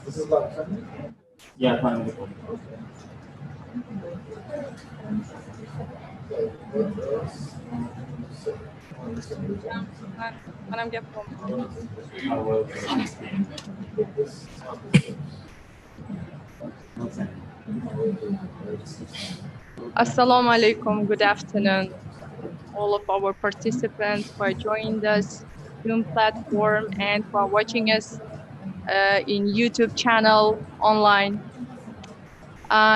This is live, right? Yeah, fine. Assalamu alaikum, good afternoon, all of our participants who are joining us Zoom platform and who are watching us in YouTube channel online.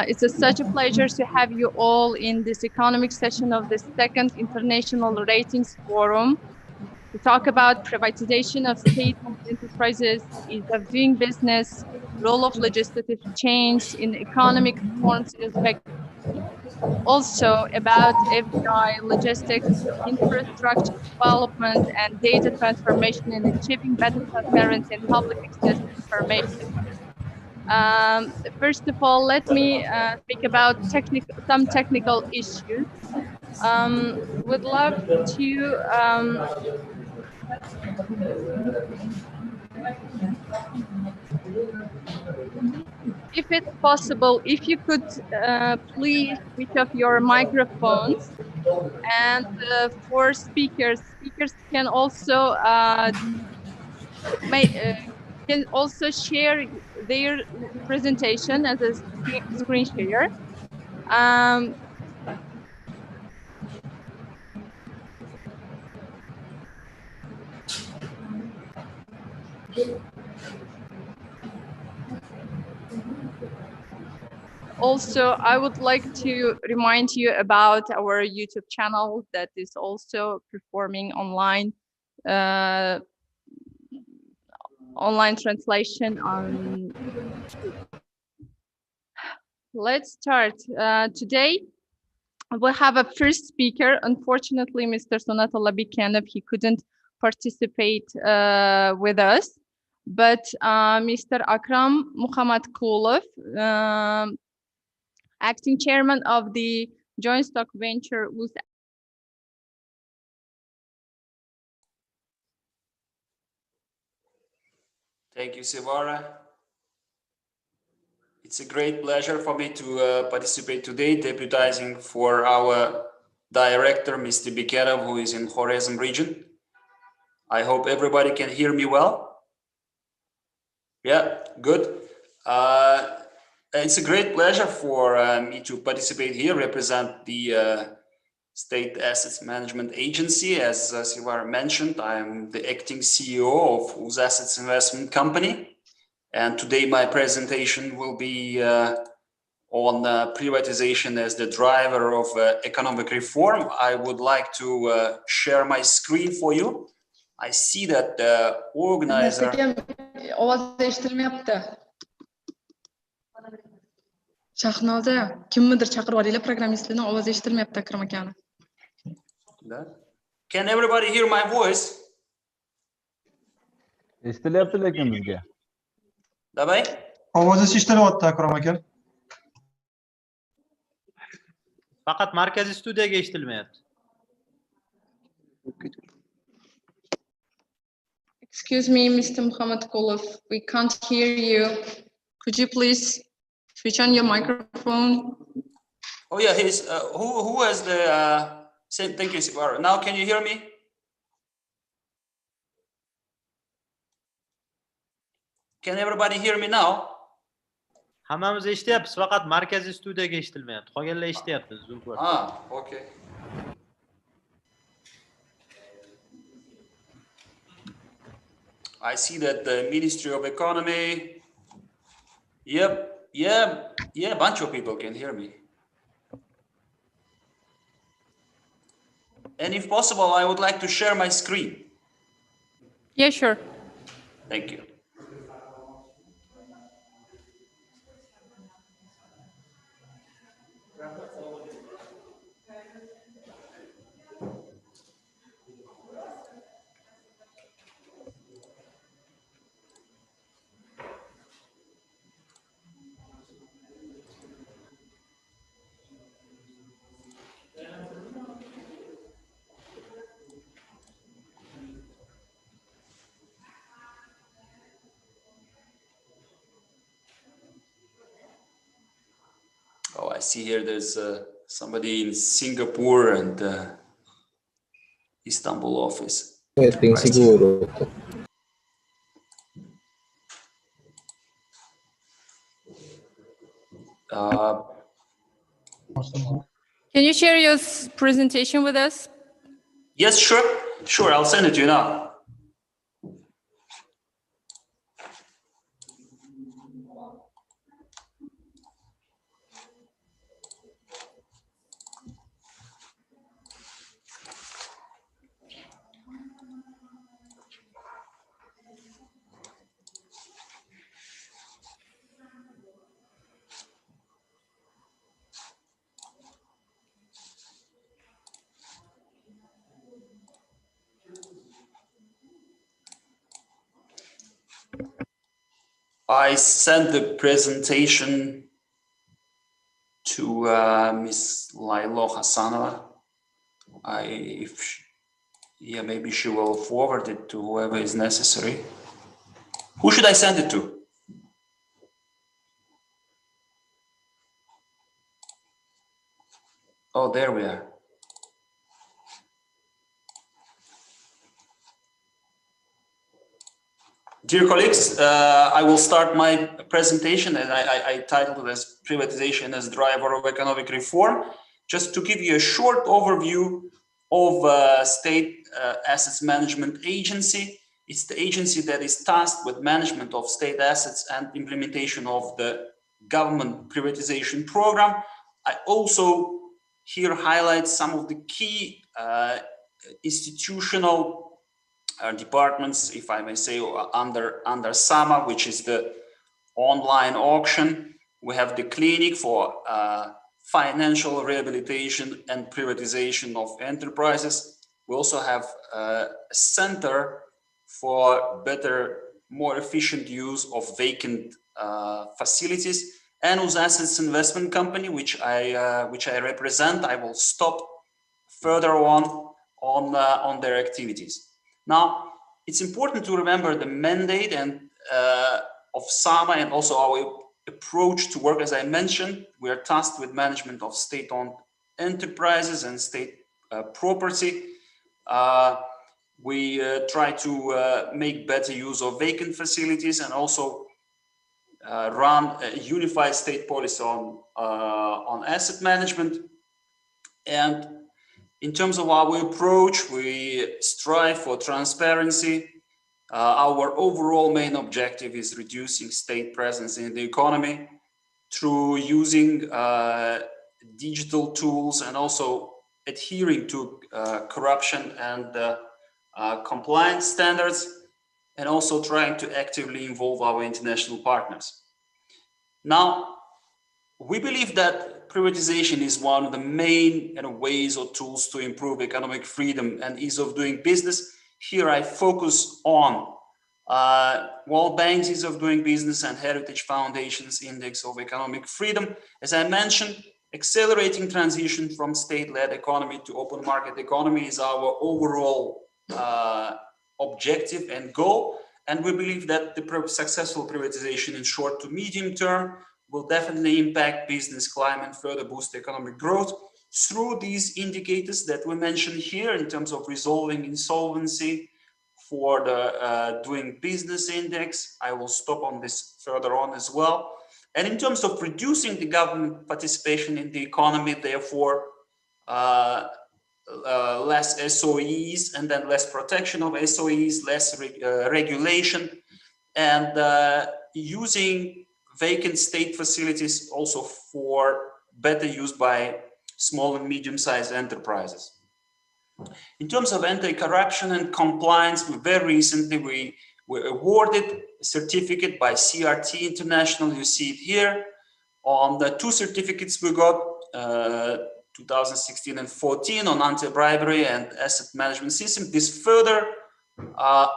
It's such a pleasure to have you all in this economic session of the second International Ratings Forum to talk about privatization of state-owned enterprises, ease of doing business, role of legislative change in economic reforms in Uzbekistan. Also about FDI, logistics, infrastructure development, and data transformation in achieving better transparency and public access to information. First of all, let me speak about some technical issues. Would love to if it's possible, if you could please switch off your microphones. And for speakers can also share their presentation as a screen share. Also, I would like to remind you about our YouTube channel that is also performing online online translation on. Let's start. Today, we have a first speaker. Unfortunately, Mr. Sonatullah Bikanov, he couldn't participate with us. But Mr. Akram Muhammad Kulov, acting chairman of the joint stock venture with. Thank you, Sevara. It's a great pleasure for me to participate today, deputizing for our director, Mr. Bikerov, who is in Khorezm region. I hope everybody can hear me well. Yeah, good. It's a great pleasure for me to participate here, represent the State Assets Management Agency. As Sevara mentioned, I'm the acting CEO of Uz Assets Investment Company. And today my presentation will be on privatization as the driver of economic reform. I would like to share my screen for you. I see that the organizer... Shahnoza, kimnidir chaqirib olinglar, programmistlarning ovozi eshitilmayapti Akram akani. Can everybody hear my voice? Eshitilyapti lekin bizga. Davay? Ovozingiz eshitilyapti Akram aka. Faqat markaziy studiyaga eshitilmayapti. Excuse me, Mr. Muhammad Kulov, we can't hear you. Could you please switch on your microphone? Oh yeah, he's who has the same? Thank you, Sevara. Now can you hear me? Can everybody hear me now? Hammamiz eshityapmiz, faqat markaziy studiyaga eshitilmayapti. Qolganlar eshityapti. Ah, okay. I see that the Ministry of Economy. Yep, yeah, a bunch of people can hear me. And if possible, I would like to share my screen. Yeah, sure. Thank you. see here there's somebody in Singapore and Istanbul office. Sicuro. Can you share your presentation with us? Yes, sure. Sure, I'll send it to you now. I sent the presentation to Ms. Lailo Hassanova. Yeah, maybe she will forward it to whoever is necessary. Who should I send it to? Oh, there we are. Dear colleagues, I will start my presentation, and I titled it as Privatization as Driver of Economic Reform, just to give you a short overview of State Assets Management Agency. It's the agency that is tasked with management of state assets and implementation of the government privatization program. I also here highlight some of the key institutional departments, if I may say, under SAMA, which is the online auction. We have the clinic for financial rehabilitation and privatization of enterprises. We also have a center for better, more efficient use of vacant facilities. And Uzassets Investment Company, which I represent. I will stop further on their activities. Now, it's important to remember the mandate and of SAMA and also our approach to work. As I mentioned, we are tasked with management of state-owned enterprises and state property. We try to make better use of vacant facilities and also run a unified state policy on asset management. And in terms of our approach, we strive for transparency. Our overall main objective is reducing state presence in the economy through using digital tools and also adhering to corruption and compliance standards, and also trying to actively involve our international partners. Now, we believe that privatization is one of the main ways or tools to improve economic freedom and ease of doing business. Here I focus on World Bank's ease of doing business and Heritage Foundation's Index of Economic Freedom. As I mentioned, accelerating transition from state-led economy to open market economy is our overall objective and goal. And we believe that the successful privatization in short to medium term will definitely impact business climate and further boost economic growth through these indicators that we mentioned here in terms of resolving insolvency for the doing business index. I will stop on this further on as well. And in terms of reducing the government participation in the economy, therefore, less SOEs and then less protection of SOEs, less regulation, and using vacant state facilities also for better use by small and medium-sized enterprises. In terms of anti-corruption and compliance, very recently we were awarded a certificate by CRT International. You see it here on the 2 certificates we got, 2016 and 14 on anti-bribery and asset management system. This further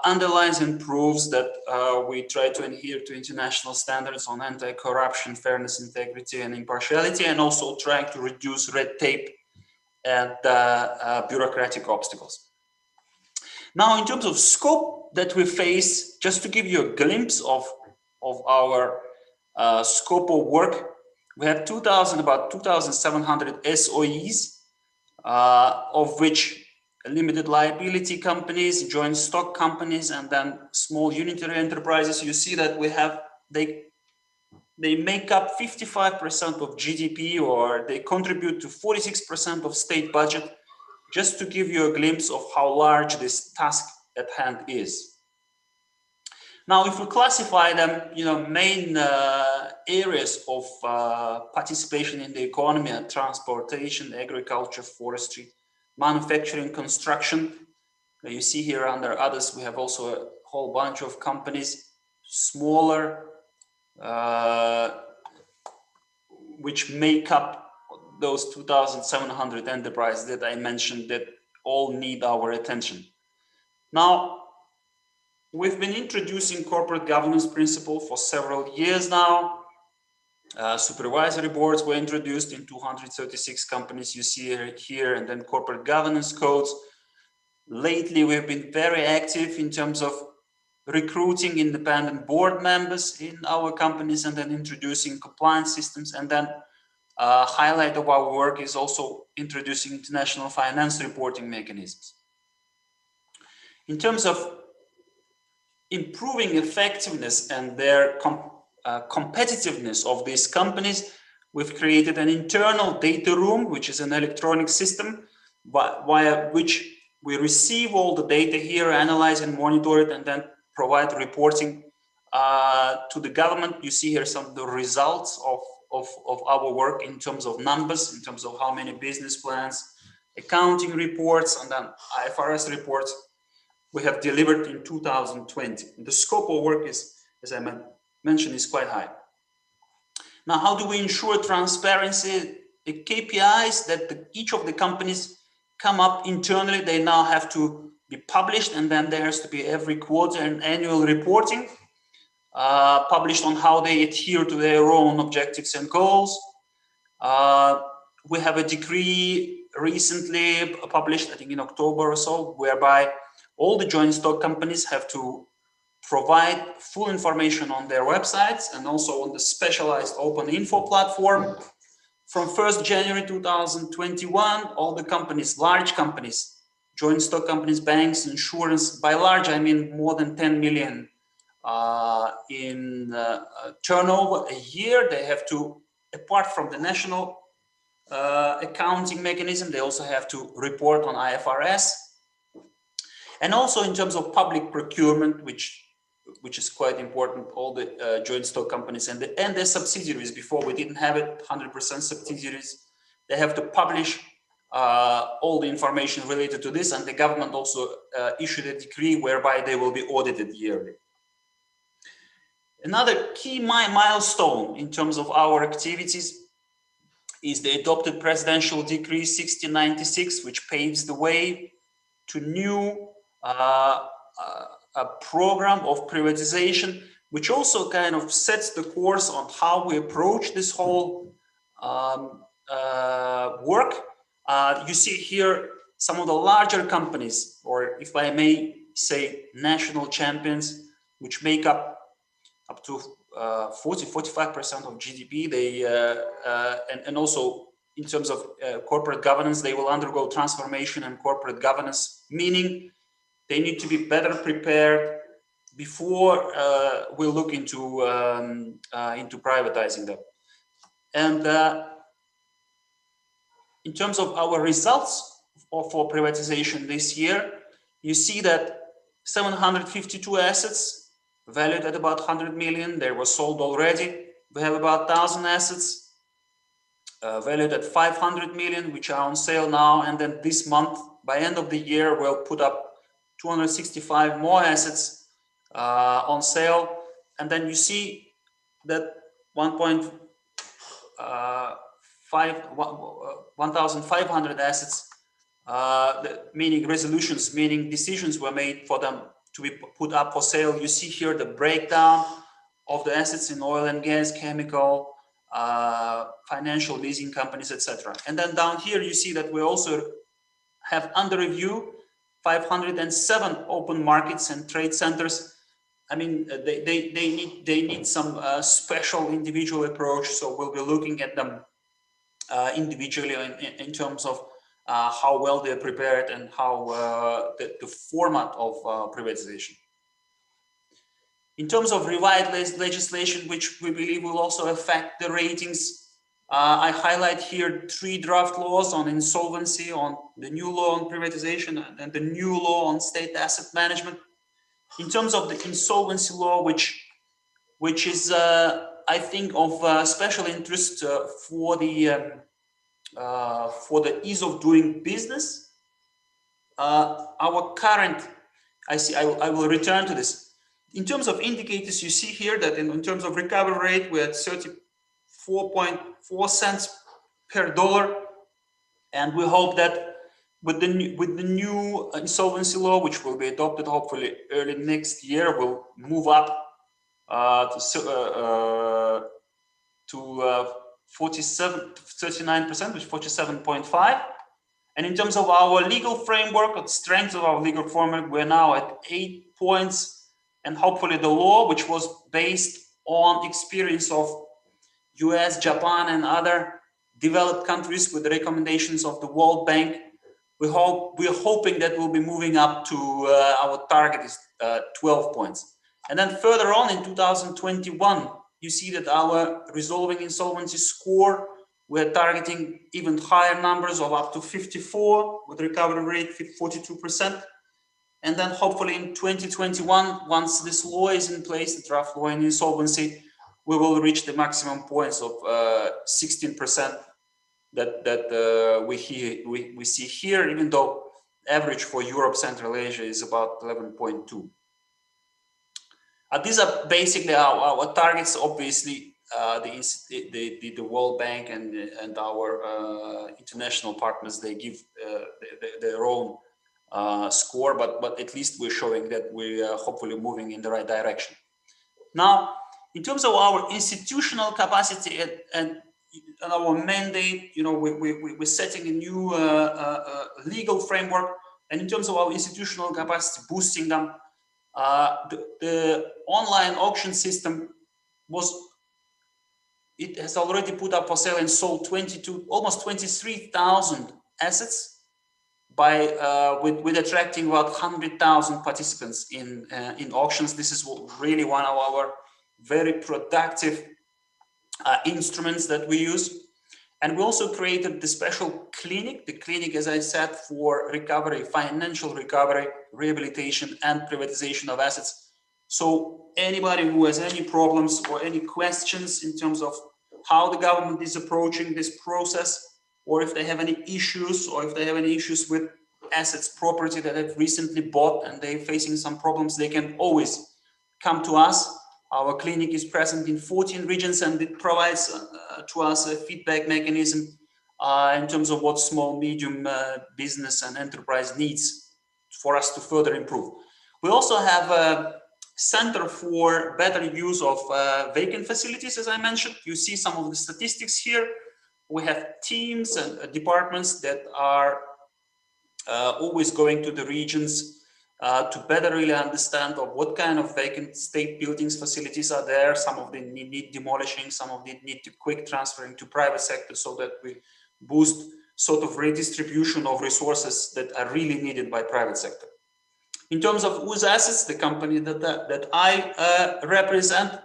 underlines and proves that we try to adhere to international standards on anti-corruption, fairness, integrity, and impartiality, and also trying to reduce red tape and bureaucratic obstacles. Now, in terms of scope that we face, just to give you a glimpse of our scope of work, We have about 2,700 SOEs, of which limited liability companies, joint stock companies, and then small unitary enterprises. You see that we have, they make up 55% of GDP, or they contribute to 46% of state budget, just to give you a glimpse of how large this task at hand is. Now, if we classify them, main areas of participation in the economy are transportation, agriculture, forestry, manufacturing, construction. You see here under others, we have also a whole bunch of companies, smaller, which make up those 2,700 enterprises that I mentioned that all need our attention. Now, we've been introducing corporate governance principle for several years now. Supervisory boards were introduced in 236 companies you see here, and then corporate governance codes. Lately, we've been very active in terms of recruiting independent board members in our companies, and then introducing compliance systems. And then highlight of our work is also introducing international finance reporting mechanisms. In terms of improving effectiveness and their competitiveness of these companies, we've created an internal data room, which is an electronic system via which we receive all the data here, analyze and monitor it, and then provide reporting to the government. You see here some of the results of our work in terms of numbers, in terms of how many business plans, accounting reports, and then IFRS reports we have delivered in 2020. The scope of work is, as I mentioned, is quite high. Now, how do we ensure transparency? The KPIs that each of the companies come up internally, they now have to be published, and then there has to be every quarter and annual reporting published on how they adhere to their own objectives and goals. We have a decree recently published, I think in October or so, whereby all the joint stock companies have to provide full information on their websites and also on the specialized open info platform. From 1st January 2021, all the companies, large companies, joint stock companies, banks, insurance, by large I mean more than 10 million in turnover a year, they have to, apart from the national accounting mechanism, they also have to report on IFRS. And also in terms of public procurement, which is quite important, all the joint stock companies and their subsidiaries, before we didn't have it, 100% subsidiaries, they have to publish all the information related to this, and the government also issued a decree whereby they will be audited yearly. Another key milestone in terms of our activities is the adopted presidential decree 1696, which paves the way to new a program of privatization, which also kind of sets the course on how we approach this whole work. You see here some of the larger companies, or if I may say, national champions, which make up to 40–45% of GDP. They and also in terms of corporate governance, they will undergo transformation and corporate governance, meaning they need to be better prepared before we look into privatizing them. And in terms of our results for privatization this year, you see that 752 assets valued at about 100 million, they were sold already. We have about 1,000 assets valued at 500 million, which are on sale now. And then this month, by end of the year, we'll put up 265 more assets on sale. And then you see that 1,500 assets, meaning resolutions, meaning decisions were made for them to be put up for sale. You see here the breakdown of the assets in oil and gas, chemical, financial leasing companies, etc. And then down here, you see that we also have under review 507 open markets and trade centers. I mean, they need some special individual approach. So we'll be looking at them individually in terms of how well they're prepared and how the format of privatization. In terms of revised legislation, which we believe will also affect the ratings, I highlight here 3 draft laws on insolvency, on the new law on privatization, and the new law on state asset management. In terms of the insolvency law, which is, I think, of special interest for the ease of doing business. Our current, I will return to this. In terms of indicators, you see here that in terms of recovery rate, we're at 34.4 cents per dollar, and we hope that with the new insolvency law, which will be adopted hopefully early next year, will move up to 39%, which is 47.5. And in terms of our legal framework, the strength of our legal framework, we're now at 8 points. And hopefully the law, which was based on experience of US, Japan, and other developed countries with the recommendations of the World Bank, we're hoping that we'll be moving up to our target is 12 points. And then further on in 2021, you see that our resolving insolvency score, we're targeting even higher numbers of up to 54 with recovery rate 42%. And then hopefully in 2021, once this law is in place, the draft law in insolvency, we will reach the maximum points of 16% that we see here, even though average for Europe, Central Asia is about 11.2. These are basically our targets. Obviously, the World Bank and our international partners, they give their own score, but at least we're showing that we are hopefully moving in the right direction. Now, in terms of our institutional capacity and our mandate, we're setting a new legal framework, and in terms of our institutional capacity, boosting them. The online auction system has already put up for sale and sold almost 23,000 assets with attracting about 100,000 participants in auctions. This is really one of our very productive instruments that we use. And we also created the special clinic, as I said, for recovery, financial recovery, rehabilitation, and privatization of assets. So anybody who has any problems or any questions in terms of how the government is approaching this process, or if they have any issues, with assets, property that they've recently bought and they're facing some problems, they can always come to us. Our clinic is present in 14 regions, and it provides to us a feedback mechanism in terms of what small, medium business and enterprise needs for us to further improve. We also have a center for better use of vacant facilities, as I mentioned. You see some of the statistics here. We have teams and departments that are always going to the regions to better really understand of what kind of vacant state buildings, facilities are there. Some of them need demolishing, some of them need to quick transferring to private sector, so that we boost sort of redistribution of resources that are really needed by private sector. In terms of Uz Assets, the company that I represent,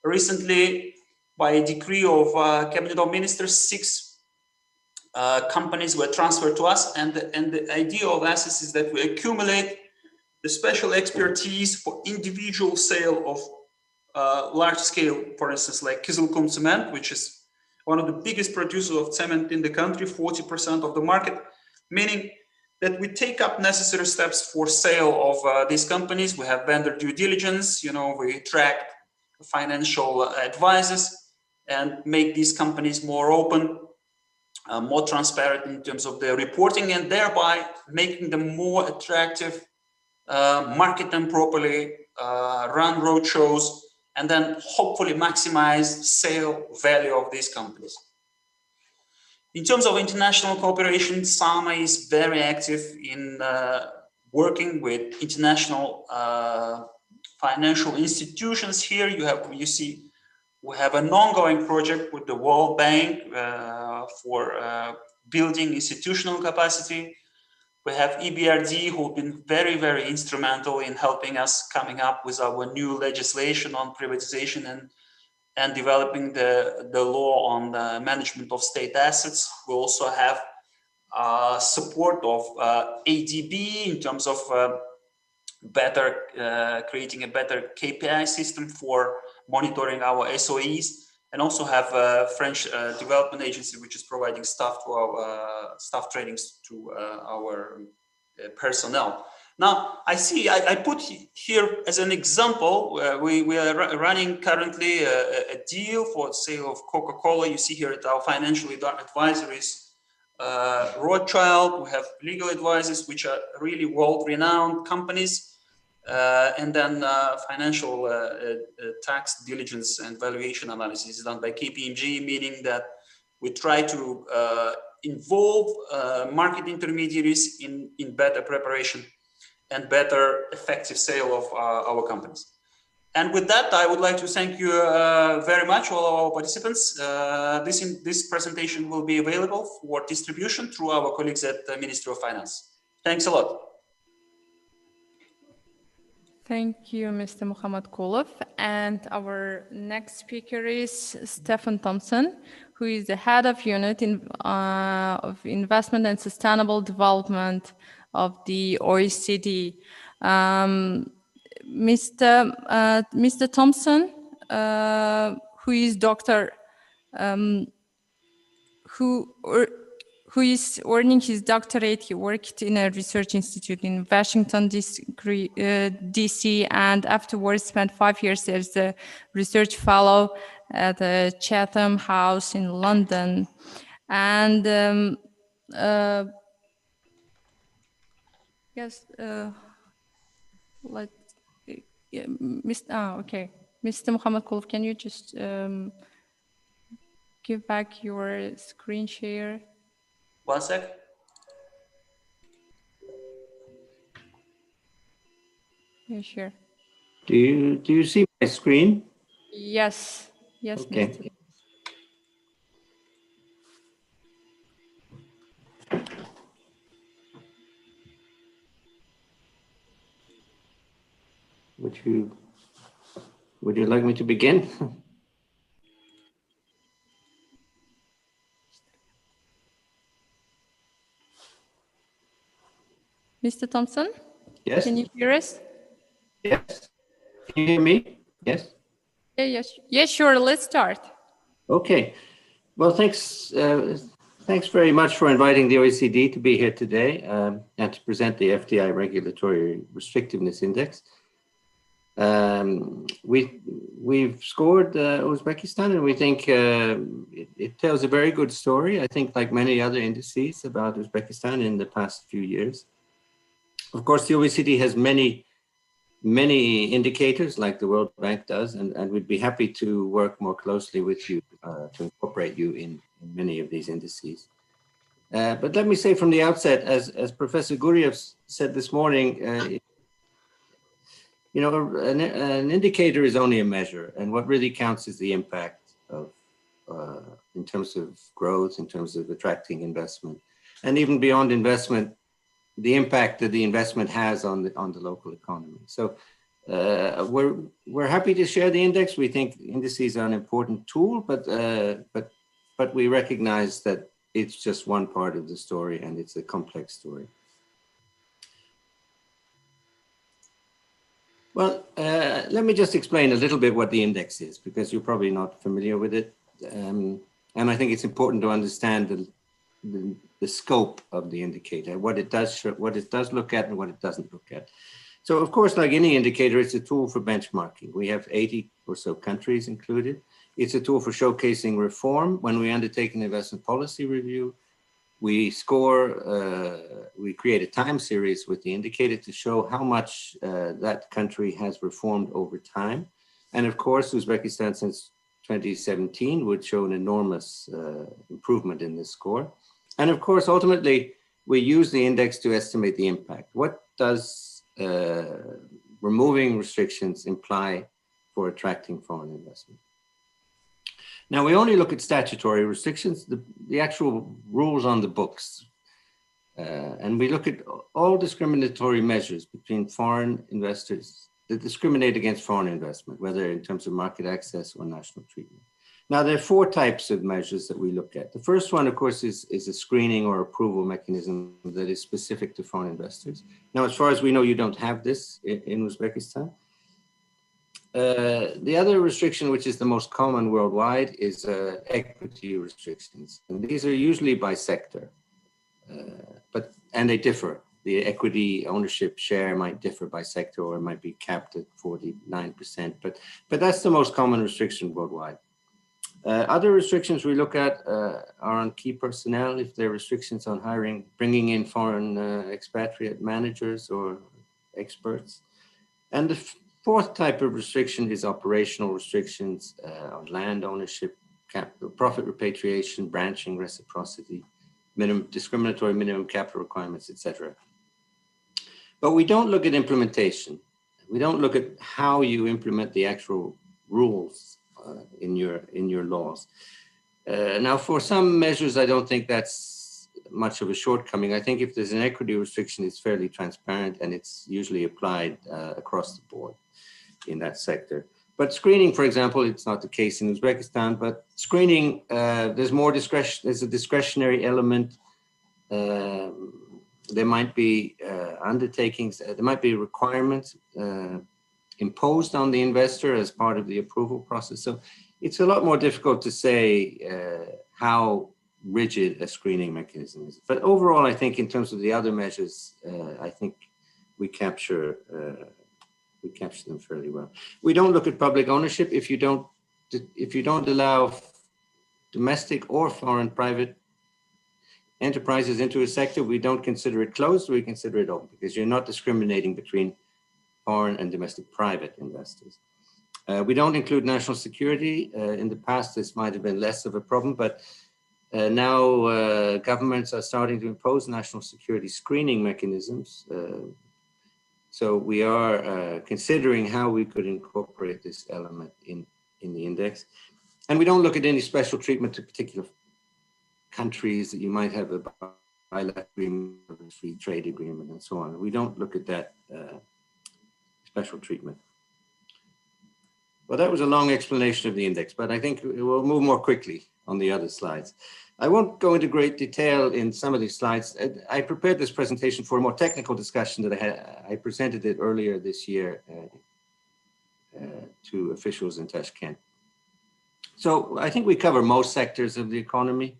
recently by a decree of Cabinet of Ministers, 6 companies were transferred to us, and the idea of Assets is that we accumulate the special expertise for individual sale of large scale, for instance, like Kizilkum Cement, which is one of the biggest producers of cement in the country, 40% of the market, meaning that we take up necessary steps for sale of these companies. We have vendor due diligence, we attract financial advisors and make these companies more open, more transparent in terms of their reporting, and thereby making them more attractive, market them properly, run road shows, and then hopefully maximize sale value of these companies. In terms of international cooperation, SAMA is very active in working with international financial institutions here. You see, we have an ongoing project with the World Bank for building institutional capacity. We have EBRD, who've been very, very instrumental in helping us coming up with our new legislation on privatization and developing the law on the management of state assets. We also have support of ADB in terms of creating a better KPI system for monitoring our SOEs, and also have a French development agency which is providing staff to our staff trainings to our personnel. Now, I put here as an example, we are running currently a deal for sale of Coca-Cola. You see here at our financial advisories, Rothschild. We have legal advisors, which are really world-renowned companies. And then financial tax diligence and valuation analysis is done by KPMG, meaning that we try to involve market intermediaries in better preparation and better effective sale of our companies. And with that, I would like to thank you very much, all our participants. This presentation will be available for distribution through our colleagues at the Ministry of Finance. Thanks a lot. Thank you, Mr. Mohammed Kulov. And our next speaker is Stefan Thompson, who is the head of unit of investment and sustainable development of the OECD. Mr. Thompson, who is doctor, who is earning his doctorate. He worked in a research institute in Washington, DC, and afterwards spent 5 years as a research fellow at the Chatham House in London. And yes, okay. Mr. Mohammed Kulov, can you just give back your screen share? 1 sec. Yeah, sure. Do you see my screen? Yes. Yes. Okay. Mr. Would you like me to begin? Mr. Thompson? Yes. Can you hear us? Yes. Can you hear me? Yes. Yeah, yes. Yes, sure. Let's start. Okay. Well, thanks. Thanks very much for inviting the OECD to be here today and to present the FDI Regulatory Restrictiveness Index. We've scored Uzbekistan, and we think it tells a very good story, I think, like many other indices about Uzbekistan in the past few years. Of course, the OECD has many indicators like the World Bank does, and we'd be happy to work more closely with you to incorporate you in many of these indices. But let me say from the outset, as Professor Guriev said this morning, you know, an indicator is only a measure, and what really counts is the impact of, in terms of growth, in terms of attracting investment, and even beyond investment, the impact that the investment has on the local economy. So we're happy to share the index. We think indices are an important tool, but we recognize that it's just one part of the story, and it's a complex story. Well, let me just explain a little bit what the index is, because you're probably not familiar with it. And I think it's important to understand the scope of the indicator, what it does look at and what it doesn't look at. So of course, like any indicator, it's a tool for benchmarking. We have 80 or so countries included. It's a tool for showcasing reform. When we undertake an investment policy review, we we create a time series with the indicator to show how much that country has reformed over time. And of course, Uzbekistan since 2017 would show an enormous improvement in this score. And of course, ultimately, we use the index to estimate the impact. What does removing restrictions imply for attracting foreign investment. Now, we only look at statutory restrictions, the actual rules on the books. And we look at all discriminatory measures between foreign investors that discriminate against foreign investment, whether in terms of market access or national treatment. Now, there are 4 types of measures that we look at. The first one, of course, is a screening or approval mechanism that is specific to foreign investors. Now, as far as we know, you don't have this in Uzbekistan. The other restriction, which is the most common worldwide, is equity restrictions. And these are usually by sector, and they differ. The equity ownership share might differ by sector, or it might be capped at 49%, but that's the most common restriction worldwide. Other restrictions we look at are on key personnel, if there are restrictions on hiring, bringing in foreign expatriate managers or experts. And the 4th type of restriction is operational restrictions on land ownership, capital, profit repatriation, branching, reciprocity, discriminatory minimum capital requirements, etc. But we don't look at implementation. We don't look at how you implement the actual rules in your laws. Now, for some measures, I don't think that's much of a shortcoming. I think if there's an equity restriction, it's fairly transparent and it's usually applied across the board in that sector. But screening, for example, it's not the case in Uzbekistan, but screening, there's more discretion, there's a discretionary element. There might be undertakings, there might be requirements imposed on the investor as part of the approval process. So it's a lot more difficult to say how rigid a screening mechanism is. But overall, I think in terms of the other measures, I think we capture them fairly well. We don't look at public ownership. If you don't allow domestic or foreign private enterprises into a sector, we don't consider it closed, we consider it open, because you're not discriminating between foreign and domestic private investors. We don't include national security. In the past, this might have been less of a problem, but now governments are starting to impose national security screening mechanisms. So we are considering how we could incorporate this element in the index. And we don't look at any special treatment to particular countries that you might have a bilateral agreement, a free trade agreement, and so on. We don't look at that special treatment. Well, that was a long explanation of the index, but I think we'll move more quickly on the other slides. I won't go into great detail in some of these slides. I prepared this presentation for a more technical discussion that I presented it earlier this year to officials in Tashkent. So I think we cover most sectors of the economy.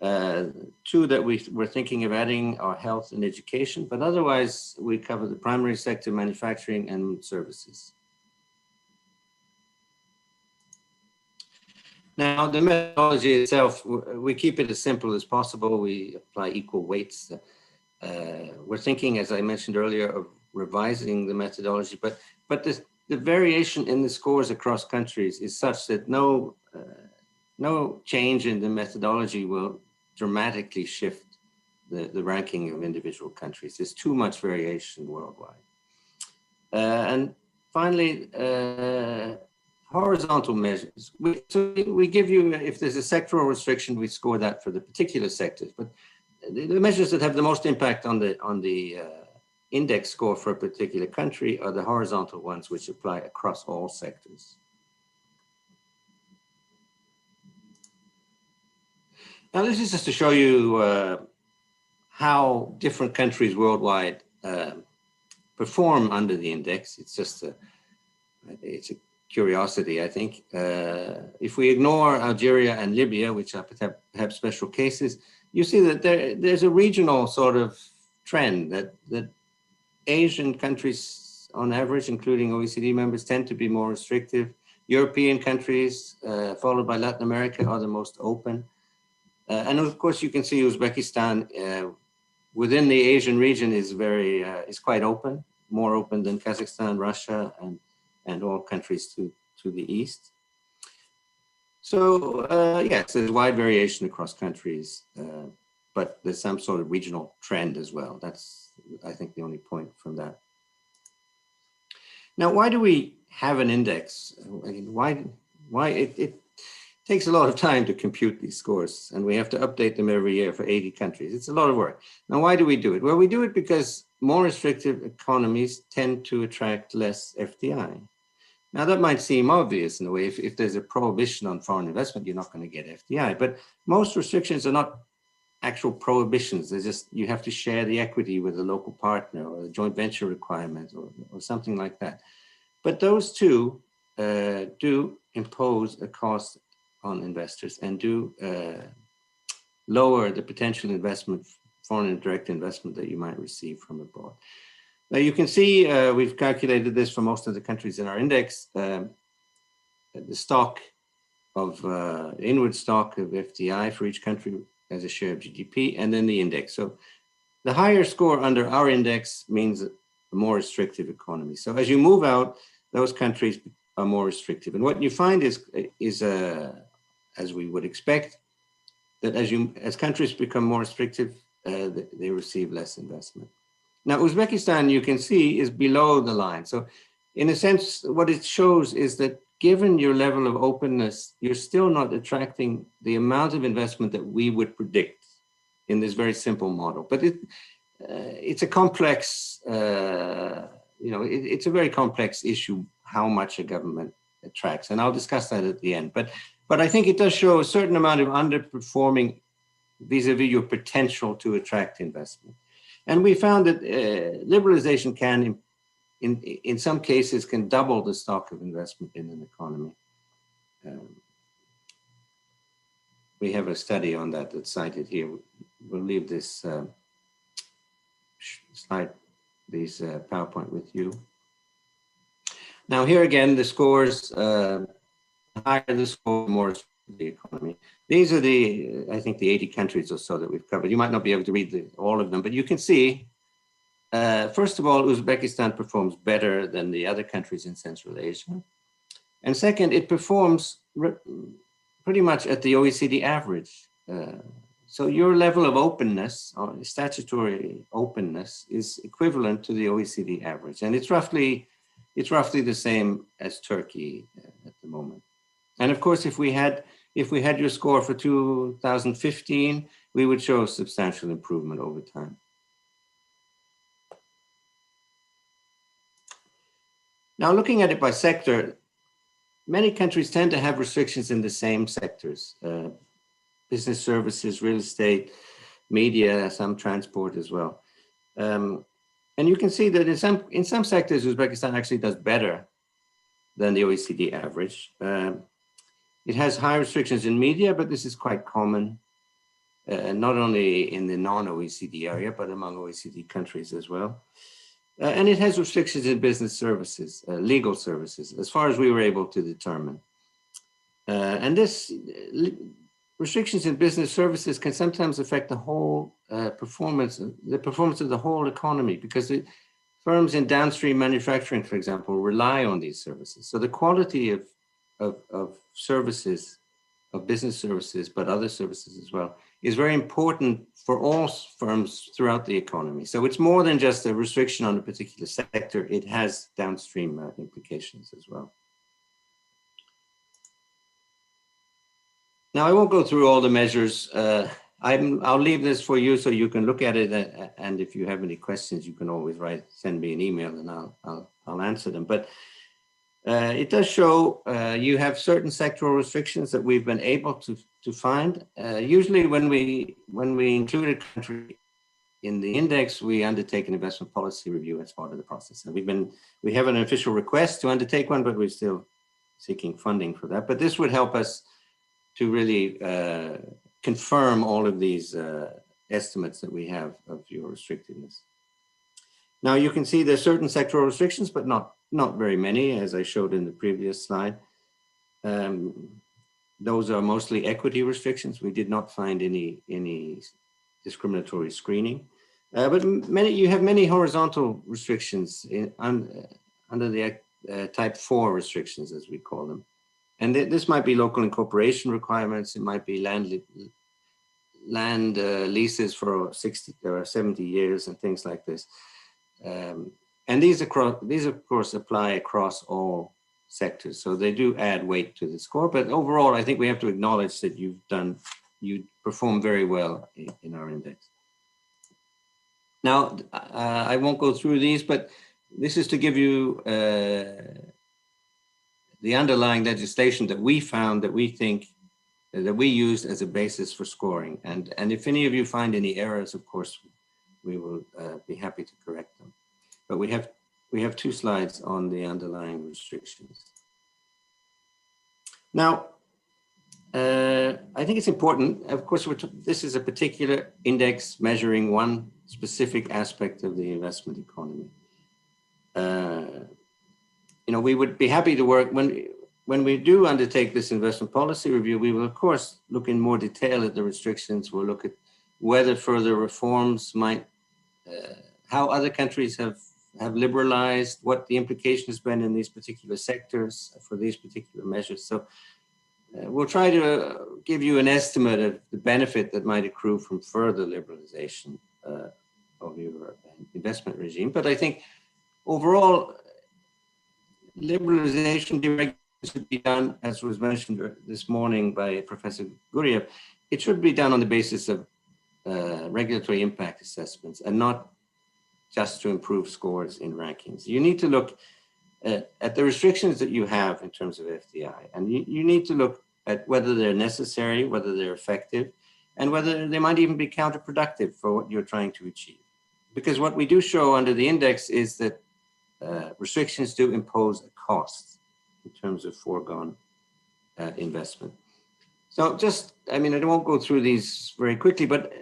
2 that we're thinking of adding are health and education, but otherwise we cover the primary sector, manufacturing and services. Now, the methodology itself, we keep it as simple as possible. We apply equal weights. We're thinking, as I mentioned earlier, of revising the methodology, but the variation in the scores across countries is such that no change in the methodology will dramatically shift the ranking of individual countries. There's too much variation worldwide. And finally, horizontal measures. We give you, if there's a sectoral restriction, we score that for the particular sectors. But the measures that have the most impact on the index score for a particular country are the horizontal ones, which apply across all sectors. Now, this is just to show you how different countries worldwide perform under the index. It's just it's a curiosity, I think. If we ignore Algeria and Libya, which have special cases, you see that there's a regional sort of trend that Asian countries, on average, including OECD members, tend to be more restrictive. European countries, followed by Latin America, are the most open. And of course, you can see Uzbekistan within the Asian region is quite open, more open than Kazakhstan, Russia, and all countries to the east. So yes, there's wide variation across countries, but there's some sort of regional trend as well. That's, I think, the only point from that. Now, why do we have an index? I mean, why it takes a lot of time to compute these scores, and we have to update them every year for 80 countries. It's a lot of work. Now, why do we do it? Well, we do it because more restrictive economies tend to attract less FDI. Now, that might seem obvious in a way. If there's a prohibition on foreign investment, you're not going to get FDI. But most restrictions are not actual prohibitions. They're just, you have to share the equity with a local partner or a joint venture requirement or something like that. But those two do impose a cost on investors and do lower the potential investment, foreign direct investment that you might receive from abroad. Now you can see we've calculated this for most of the countries in our index. The stock of inward stock of FDI for each country as a share of GDP, and then the index. So the higher score under our index means a more restrictive economy. So as you move out, those countries are more restrictive. And what you find is as we would expect, that as countries become more restrictive, they receive less investment. Now, Uzbekistan, you can see, is below the line. So in a sense, what it shows is that given your level of openness, you're still not attracting the amount of investment that we would predict in this very simple model. But it's a complex, it's a very complex issue, how much a government attracts. And I'll discuss that at the end. But I think it does show a certain amount of underperforming vis-a-vis your potential to attract investment. And we found that liberalization can, in some cases, can double the stock of investment in an economy. We have a study on that that's cited here. We'll leave this slide, this PowerPoint with you. Now here again, the scores, higher the score, more the economy. These are I think the 80 countries or so that we've covered. You might not be able to read all of them, but you can see, first of all, Uzbekistan performs better than the other countries in Central Asia. And second, it performs pretty much at the OECD average. So your level of openness, or statutory openness, is equivalent to the OECD average. And it's roughly the same as Turkey at the moment. And of course, if we had your score for 2015, we would show substantial improvement over time. Now, looking at it by sector, many countries tend to have restrictions in the same sectors, business services, real estate, media, some transport as well. And you can see that in some sectors, Uzbekistan actually does better than the OECD average. It has high restrictions in media, but this is quite common, not only in the non-OECD area, but among OECD countries as well. And it has restrictions in business services, legal services, as far as we were able to determine. And this restrictions in business services can sometimes affect the whole performance of the whole economy, because firms in downstream manufacturing, for example, rely on these services. So the quality of services, of business services, but other services as well, is very important for all firms throughout the economy. So it's more than just a restriction on a particular sector, it has downstream implications as well. Now, I won't go through all the measures. I'll leave this for you so you can look at it, and if you have any questions, you can always send me an email and I'll answer them. But it does show you have certain sectoral restrictions that we've been able to find. Usually when we include a country in the index, we undertake an investment policy review as part of the process. And we have an official request to undertake one, but we're still seeking funding for that. But this would help us to really confirm all of these estimates that we have of your restrictiveness. Now you can see there's certain sectoral restrictions, but not very many, as I showed in the previous slide. Those are mostly equity restrictions. We did not find any discriminatory screening. But you have many horizontal restrictions under the type 4 restrictions, as we call them. And this might be local incorporation requirements. It might be land leases for 60 or 70 years and things like this. And these of course apply across all sectors. So they do add weight to the score, but overall, I think we have to acknowledge that you perform very well in our index. Now, I won't go through these, but this is to give you the underlying legislation that we found, that we think, that we used as a basis for scoring. And if any of you find any errors, of course, we will be happy to correct them. But we have 2 slides on the underlying restrictions. Now, I think it's important, of course, this is a particular index measuring one specific aspect of the investment economy. We would be happy to work, when we do undertake this investment policy review, we will of course look in more detail at the restrictions. We'll look at whether further reforms might, how other countries have liberalized, what the implication has been in these particular sectors for these particular measures. So we'll try to give you an estimate of the benefit that might accrue from further liberalization of your investment regime. But I think overall, liberalization, deregulation should be done, as was mentioned this morning by Professor Guriev, it should be done on the basis of regulatory impact assessments and not just to improve scores in rankings. You need to look at the restrictions that you have in terms of FDI, and you need to look at whether they're necessary, whether they're effective, and whether they might even be counterproductive for what you're trying to achieve. Because what we do show under the index is that restrictions do impose a cost in terms of foregone investment. So I won't go through these very quickly, but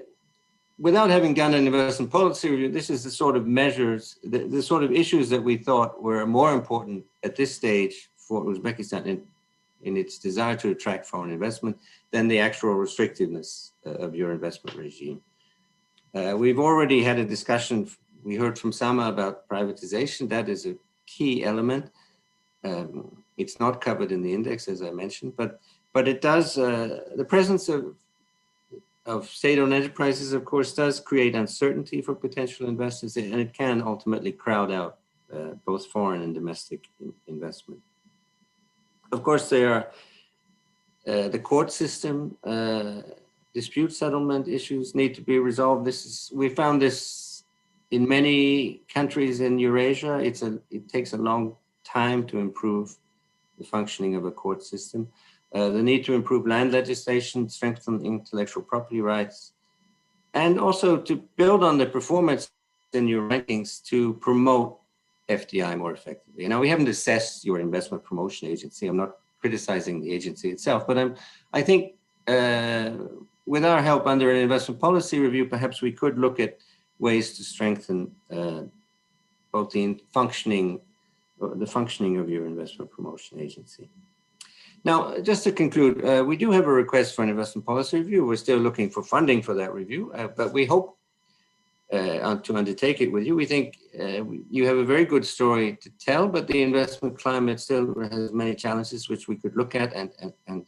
without having done an investment policy review, this is the sort of measures, the sort of issues that we thought were more important at this stage for Uzbekistan in its desire to attract foreign investment than the actual restrictiveness of your investment regime. We've already had a discussion. We heard from Sama about privatization. That is a key element. It's not covered in the index, as I mentioned, but it does, the presence of state-owned enterprises, of course, does create uncertainty for potential investors, and it can ultimately crowd out both foreign and domestic investment. Of course, there are the court system, dispute settlement issues need to be resolved. We found this in many countries in Eurasia. It takes a long time to improve the functioning of a court system. The need to improve land legislation, strengthen intellectual property rights, and also to build on the performance in your rankings to promote FDI more effectively. Now, we haven't assessed your investment promotion agency. I'm not criticizing the agency itself, but I think with our help under an investment policy review, perhaps we could look at ways to strengthen both the functioning of your investment promotion agency. Now, just to conclude, we do have a request for an investment policy review. We're still looking for funding for that review, but we hope to undertake it with you. We think you have a very good story to tell, but the investment climate still has many challenges which we could look at, and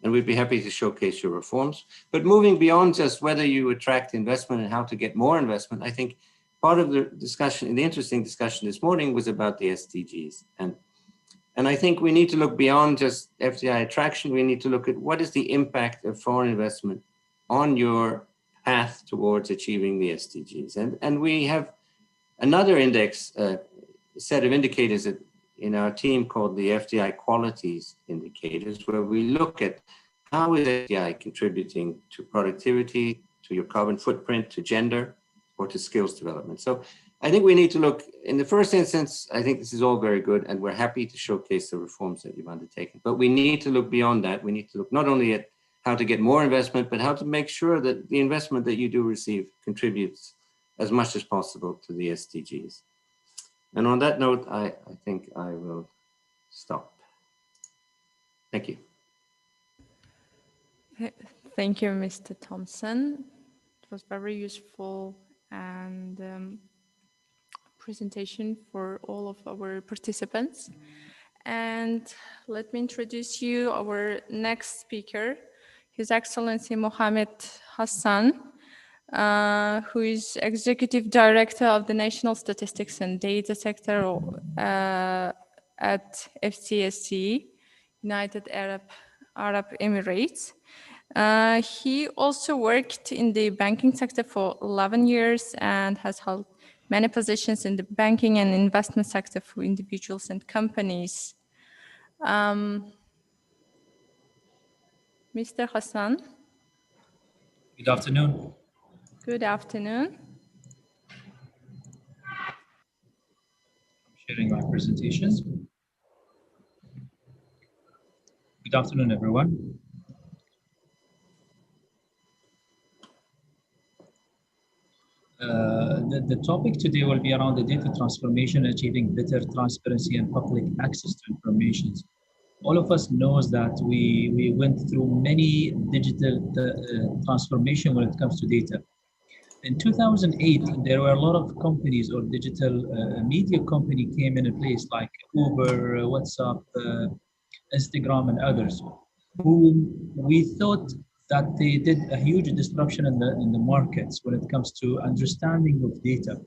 we'd be happy to showcase your reforms. But moving beyond just whether you attract investment and how to get more investment, I think part of the discussion, the interesting discussion this morning was about the SDGs. And I think we need to look beyond just FDI attraction. We need to look at what is the impact of foreign investment on your path towards achieving the SDGs. And we have another index, set of indicators in our team called the FDI qualities indicators, where we look at how is FDI contributing to productivity, to your carbon footprint, to gender, or to skills development. So I think we need to look, in the first instance, I think this is all very good, and we're happy to showcase the reforms that you've undertaken. But we need to look beyond that. We need to look not only at how to get more investment, but how to make sure that the investment that you do receive contributes as much as possible to the SDGs. And on that note, I think I will stop. Thank you. Thank you, Mr. Thompson. It was very useful and presentation for all of our participants. And let me introduce you our next speaker, His Excellency Mohammed Hassan, who is Executive Director of the National Statistics and Data Sector at FCSC, United Arab Emirates. He also worked in the banking sector for 11 years and has held many positions in the banking and investment sector for individuals and companies. Mr. Hassan. Good afternoon. Good afternoon. I'm sharing my presentations. Good afternoon, everyone. The topic today will be around the data transformation, achieving better transparency and public access to information. All of us knows that we went through many digital transformation when it comes to data. In 2008, there were a lot of companies or digital media company came in place like Uber, WhatsApp, Instagram, and others, who we thought that they did a huge disruption in the markets when it comes to understanding of data.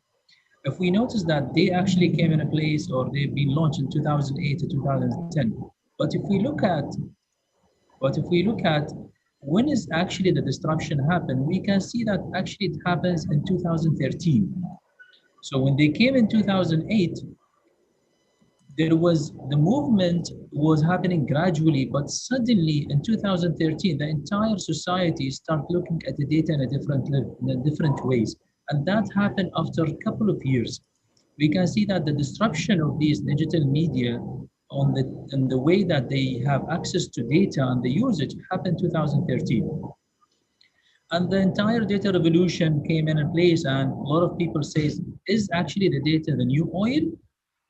If we notice that they actually came in place or they've been launched in 2008 to 2010, but if we look at when is actually the disruption happened, we can see that actually it happens in 2013. So when they came in 2008, the movement was happening gradually, but suddenly in 2013, the entire society started looking at the data in a different ways. And that happened after a couple of years. We can see that the disruption of these digital media in the way that they have access to data and the usage happened 2013. And the entire data revolution came in place, and a lot of people say, is actually the data the new oil?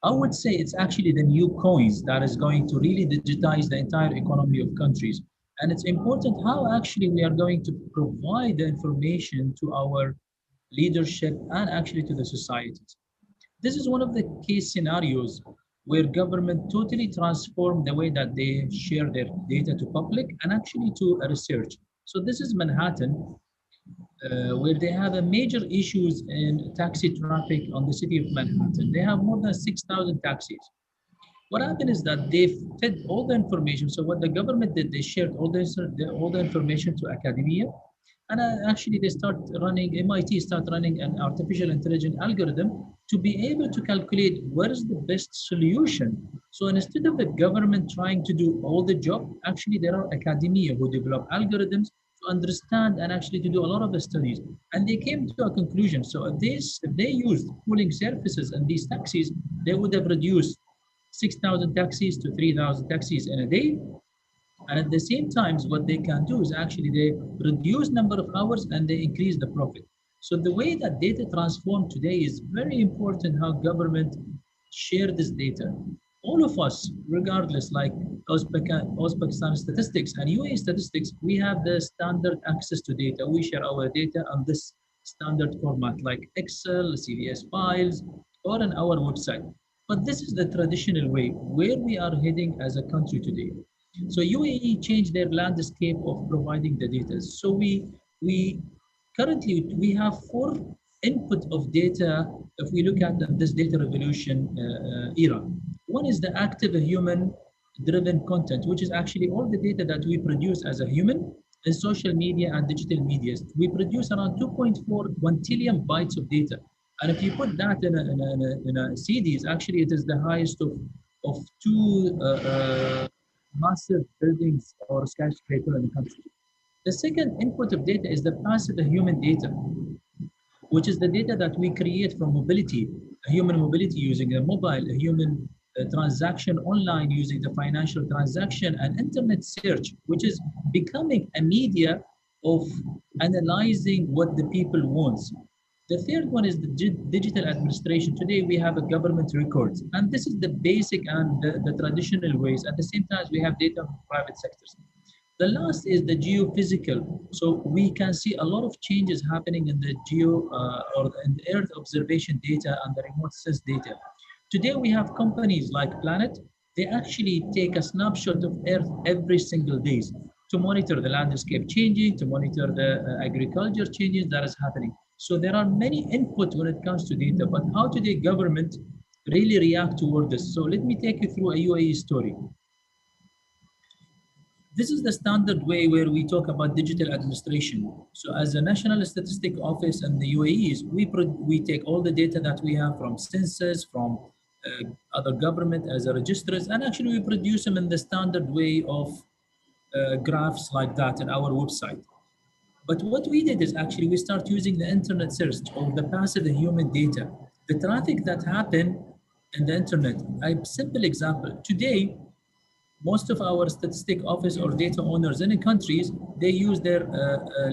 I would say it's actually the new coins that is going to really digitize the entire economy of countries. And it's important how actually we are going to provide the information to our leadership and actually to the societies. This is one of the case scenarios where government totally transformed the way that they share their data to public and actually to a research. So this is Manhattan, where they have a major issues in taxi traffic on the city of Manhattan. They have more than 6,000 taxis. What happened is that they fed all the information. So what the government did, they shared all the information to academia. And actually they start running, MIT start running an artificial intelligence algorithm to be able to calculate what is the best solution. So instead of the government trying to do all the job, actually there are academia who develop algorithms to understand and actually to do a lot of the studies. And they came to a conclusion. So if they used pooling services and these taxis, they would have reduced 6,000 taxis to 3,000 taxis in a day. And at the same time, what they can do is actually they reduce number of hours and they increase the profit. So the way that data transformed today is very important, how government share this data. All of us, regardless, like Uzbekistan statistics and UAE statistics, we have the standard access to data. We share our data on this standard format like Excel, CVS files, or on our website. But this is the traditional way where we are heading as a country today. So UAE changed their landscape of providing the data. So we currently have 4 input of data if we look at this data revolution era. One is the active human-driven content, which is actually all the data that we produce as a human in social media and digital media. We produce around 2.4 quintillion bytes of data. And if you put that in a CDs, actually it is the highest of 2 massive buildings or skyscraper in the country. The second input of data is the passive human data, which is the data that we create from mobility, a human mobility using a mobile, a human transaction online using the financial transaction, and internet search, which is becoming a media of analyzing what the people want. The third one is the digital administration. Today we have a government records, and this is the basic and the traditional ways. At the same time, we have data from private sectors. The last is the geophysical. So we can see a lot of changes happening in the or in the Earth observation data and the remote sense data. Today we have companies like Planet. They actually take a snapshot of Earth every single day to monitor the landscape changing, to monitor the agriculture changes that is happening. So there are many input when it comes to data, but how today government really react toward this? So let me take you through a UAE story. This is the standard way where we talk about digital administration. So as a National Statistic Office in the UAE, we take all the data that we have from census, from other government as a registers, and actually we produce them in the standard way of graphs like that in our website. But what we did is actually we start using the internet search or the passive human data. The traffic that happened in the internet. A simple example. Today, most of our statistic office or data owners in the countries, they use their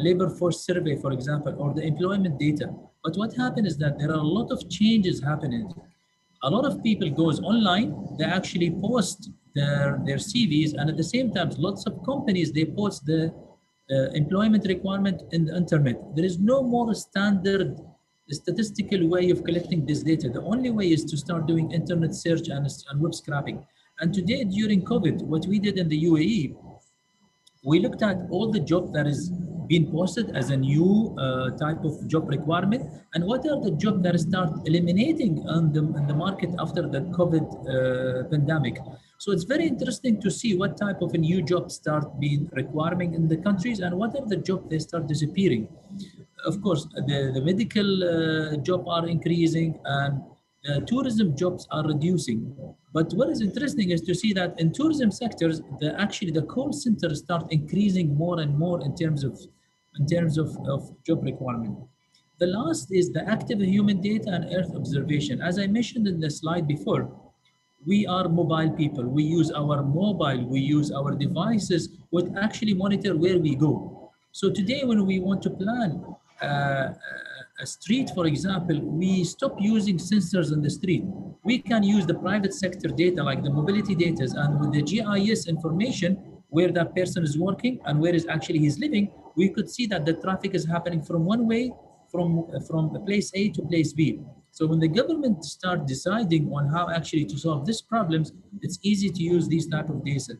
labor force survey, for example, or the employment data. But what happened is that there are a lot of changes happening. A lot of people goes online, they actually post their CVs, and at the same time, lots of companies, they post the employment requirement in the internet. There is no more standard statistical way of collecting this data. The only way is to start doing internet search and web scraping. And today, during COVID, what we did in the UAE, we looked at all the job that is being posted as a new type of job requirement, and what are the jobs that start eliminating in the market after the COVID pandemic. So it's very interesting to see what type of a new job start being requiring in the countries, and what are the jobs they start disappearing. Of course, the medical jobs are increasing, and tourism jobs are reducing. But what is interesting is to see that in tourism sectors, actually the call centers start increasing more and more in terms of job requirement. The last is the active human data and Earth observation. As I mentioned in the slide before, we are mobile people. We use our mobile, we use our devices, which actually monitor where we go. So today, when we want to plan a street, for example, we stop using sensors in the street. We can use the private sector data like the mobility data, and with the GIS information where that person is working and where is actually he's living, we could see that the traffic is happening from one way, from place A to place B. So when the government start deciding on how actually to solve these problems, it's easy to use these type of data.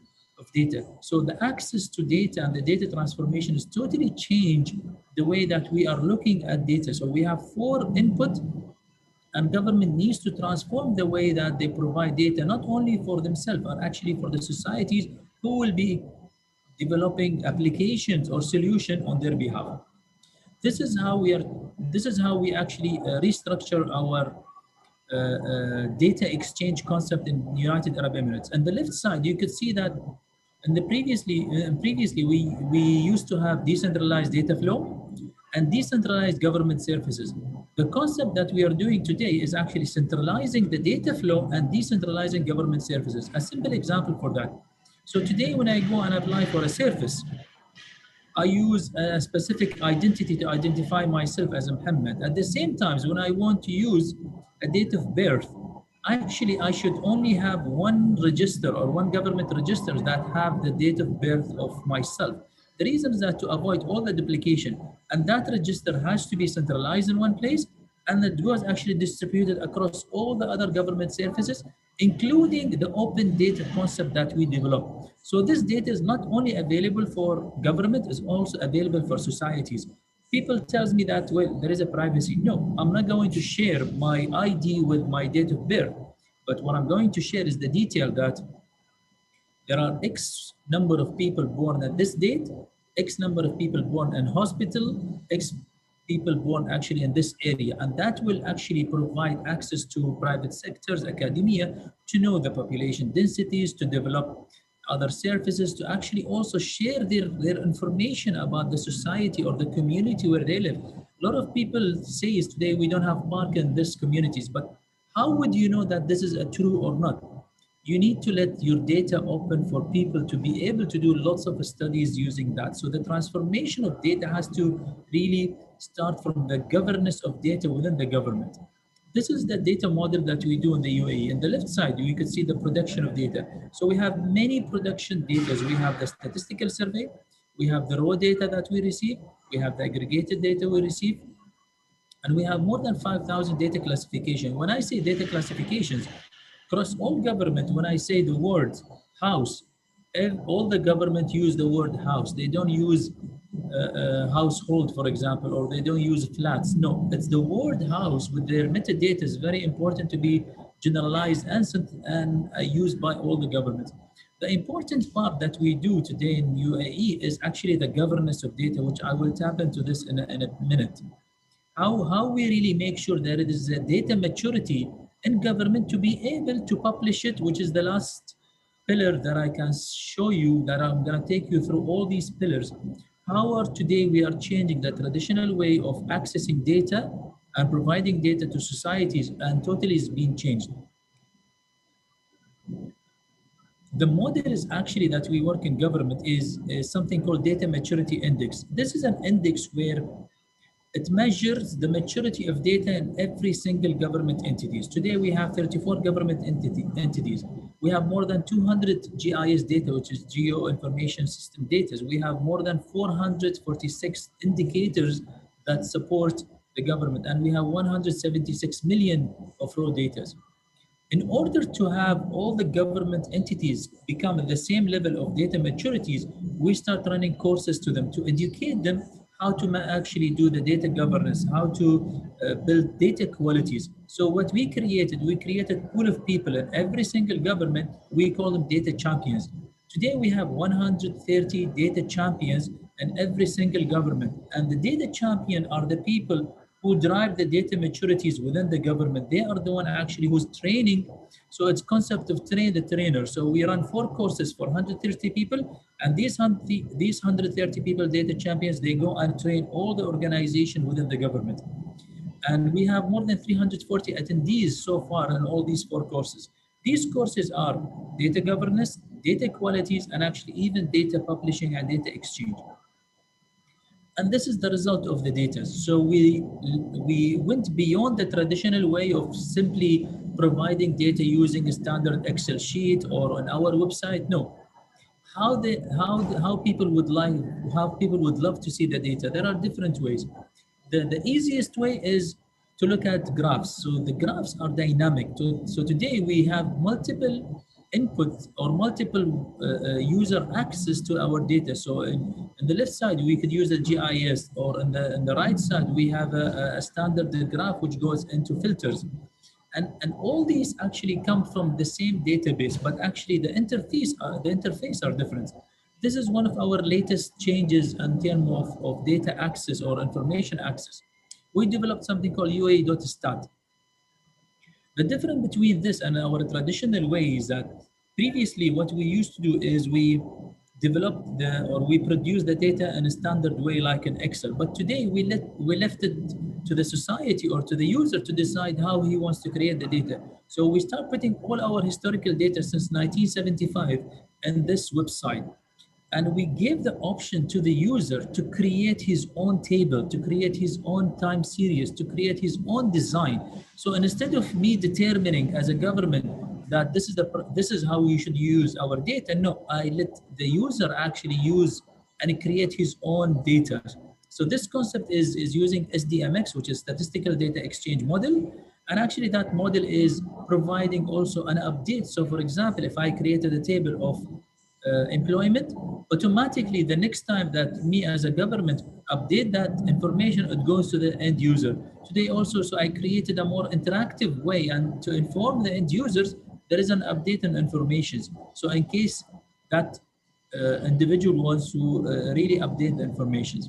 So the access to data and the data transformation is totally changed the way that we are looking at data. So we have 4 input, and government needs to transform the way that they provide data, not only for themselves, but actually for the societies who will be developing applications or solution on their behalf. This is how we actually restructure our data exchange concept in United Arab Emirates. On the left side, you could see that previously we used to have decentralized data flow and decentralized government services. The concept that we are doing today is actually centralizing the data flow and decentralizing government services. A simple example for that. So today, when I go and apply for a service, I use a specific identity to identify myself as Mohammed. At the same time, when I want to use a date of birth, I should only have one register or one government register that have the date of birth of myself. The reason is that to avoid all the duplication, and that register has to be centralized in one place, and it was actually distributed across all the other government services, including the open data concept that we developed. So this data is not only available for government, it's also available for societies. People tells me that, well, there is a privacy. No, I'm not going to share my ID with my date of birth. But what I'm going to share is the detail that there are X number of people born at this date, X number of people born in hospital, X people born actually in this area. And that will actually provide access to private sectors, academia, to know the population densities, to develop other services, to actually also share their information about the society or the community where they live. A lot of people say is today we don't have park in these communities, but how would you know that this is a true or not? You need to let your data open for people to be able to do lots of studies using that. So the transformation of data has to really start from the governance of data within the government. This is the data model that we do in the UAE. On the left side, you can see the production of data. So we have many production data. We have the statistical survey, we have the raw data that we receive, we have the aggregated data we receive, and we have more than 5,000 data classification. When I say data classifications, across all government, when I say the words house, all the government use the word house. They don't use household, for example, or they don't use flats. No, it's the word house with their metadata is very important to be generalized and used by all the governments. The important part that we do today in UAE is actually the governance of data, which I will tap into this in a minute. How we really make sure that it is a data maturity in government to be able to publish it, which is the last pillar that I can show you, that I'm going to take you through all these pillars. How are today we are changing the traditional way of accessing data and providing data to societies, and totally is being changed. The model is actually that we work in government is something called Data Maturity Index. This is an index where it measures the maturity of data in every single government entities. Today we have 34 government entities. We have more than 200 GIS data, which is Geo Information System data. We have more than 446 indicators that support the government, and we have 176 million of raw data. In order to have all the government entities become at the same level of data maturities, we start running courses to them to educate them how to actually do the data governance, how to build data qualities. So what we created a pool of people in every single government. We call them data champions. Today we have 130 data champions in every single government. And the data champion are the people who drive the data maturities within the government. They are the one actually who's training. So it's concept of train the trainer. So we run 4 courses for 130 people, and these 130 people, data champions, they go and train all the organization within the government. And we have more than 340 attendees so far in all these 4 courses. These courses are data governance, data qualities, and actually even data publishing and data exchange. And this is the result of the data. So we went beyond the traditional way of simply providing data using a standard Excel sheet or on our website. No, how people would love to see the data. There are different ways. The easiest way is to look at graphs. So the graphs are dynamic. So today we have multiple input or multiple user access to our data. So in the left side, we could use a GIS, or in the right side, we have a standard graph which goes into filters. And all these actually come from the same database, but actually the interface are different. This is one of our latest changes in terms of data access or information access. We developed something called UAE.stat. The difference between this and our traditional way is that previously what we used to do is we developed we produce the data in a standard way like in Excel. But today we left it to the society or to the user to decide how he wants to create the data. So we start putting all our historical data since 1975 in this website. And we gave the option to the user to create his own table, to create his own time series, to create his own design. So instead of me determining as a government that this is how we should use our data, no, I let the user actually use and create his own data. So this concept is using SDMX, which is Statistical Data Exchange Model. And actually that model is providing also an update. So for example, if I created a table of employment, automatically the next time that me as a government update that information, it goes to the end user. Today also, so I created a more interactive way and to inform the end users there is an update in information. So in case that individual wants to really update the information.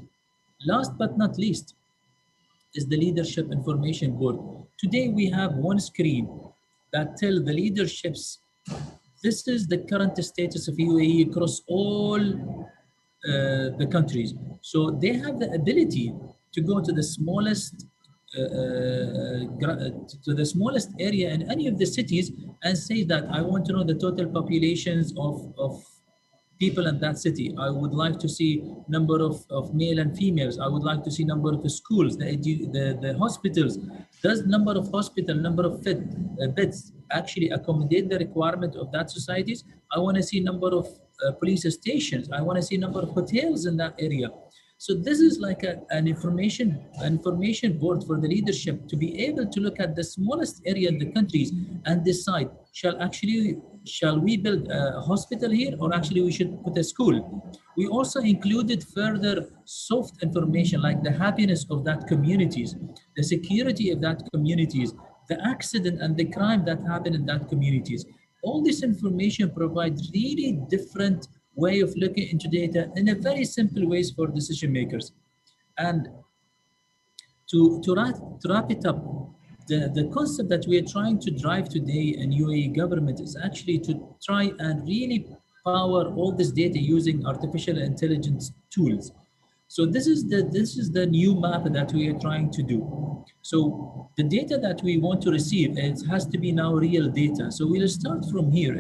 Last but not least is the Leadership Information Board. Today we have one screen that tells the leaderships this is the current status of UAE across all the countries. So they have the ability to go to the smallest area in any of the cities and say that I want to know the total populations of people in that city. I would like to see number of male and females. I would like to see number of the schools, the hospitals. Does number of hospital, number of beds actually accommodate the requirement of that societies? I want to see number of police stations. I want to see number of hotels in that area. So this is like an information board for the leadership to be able to look at the smallest area in the countries and decide, shall actually shall we build a hospital here, or actually we should put a school? We also included further soft information like the happiness of that communities, the security of that communities, the accident and the crime that happen in that communities. All this information provides really different way of looking into data in a very simple ways for decision makers. And to wrap it up, the concept that we are trying to drive today in UAE government is actually to try and really power all this data using artificial intelligence tools. So this is the new map that we are trying to do. So the data that we want to receive, it has to be now real data. So we'll start from here.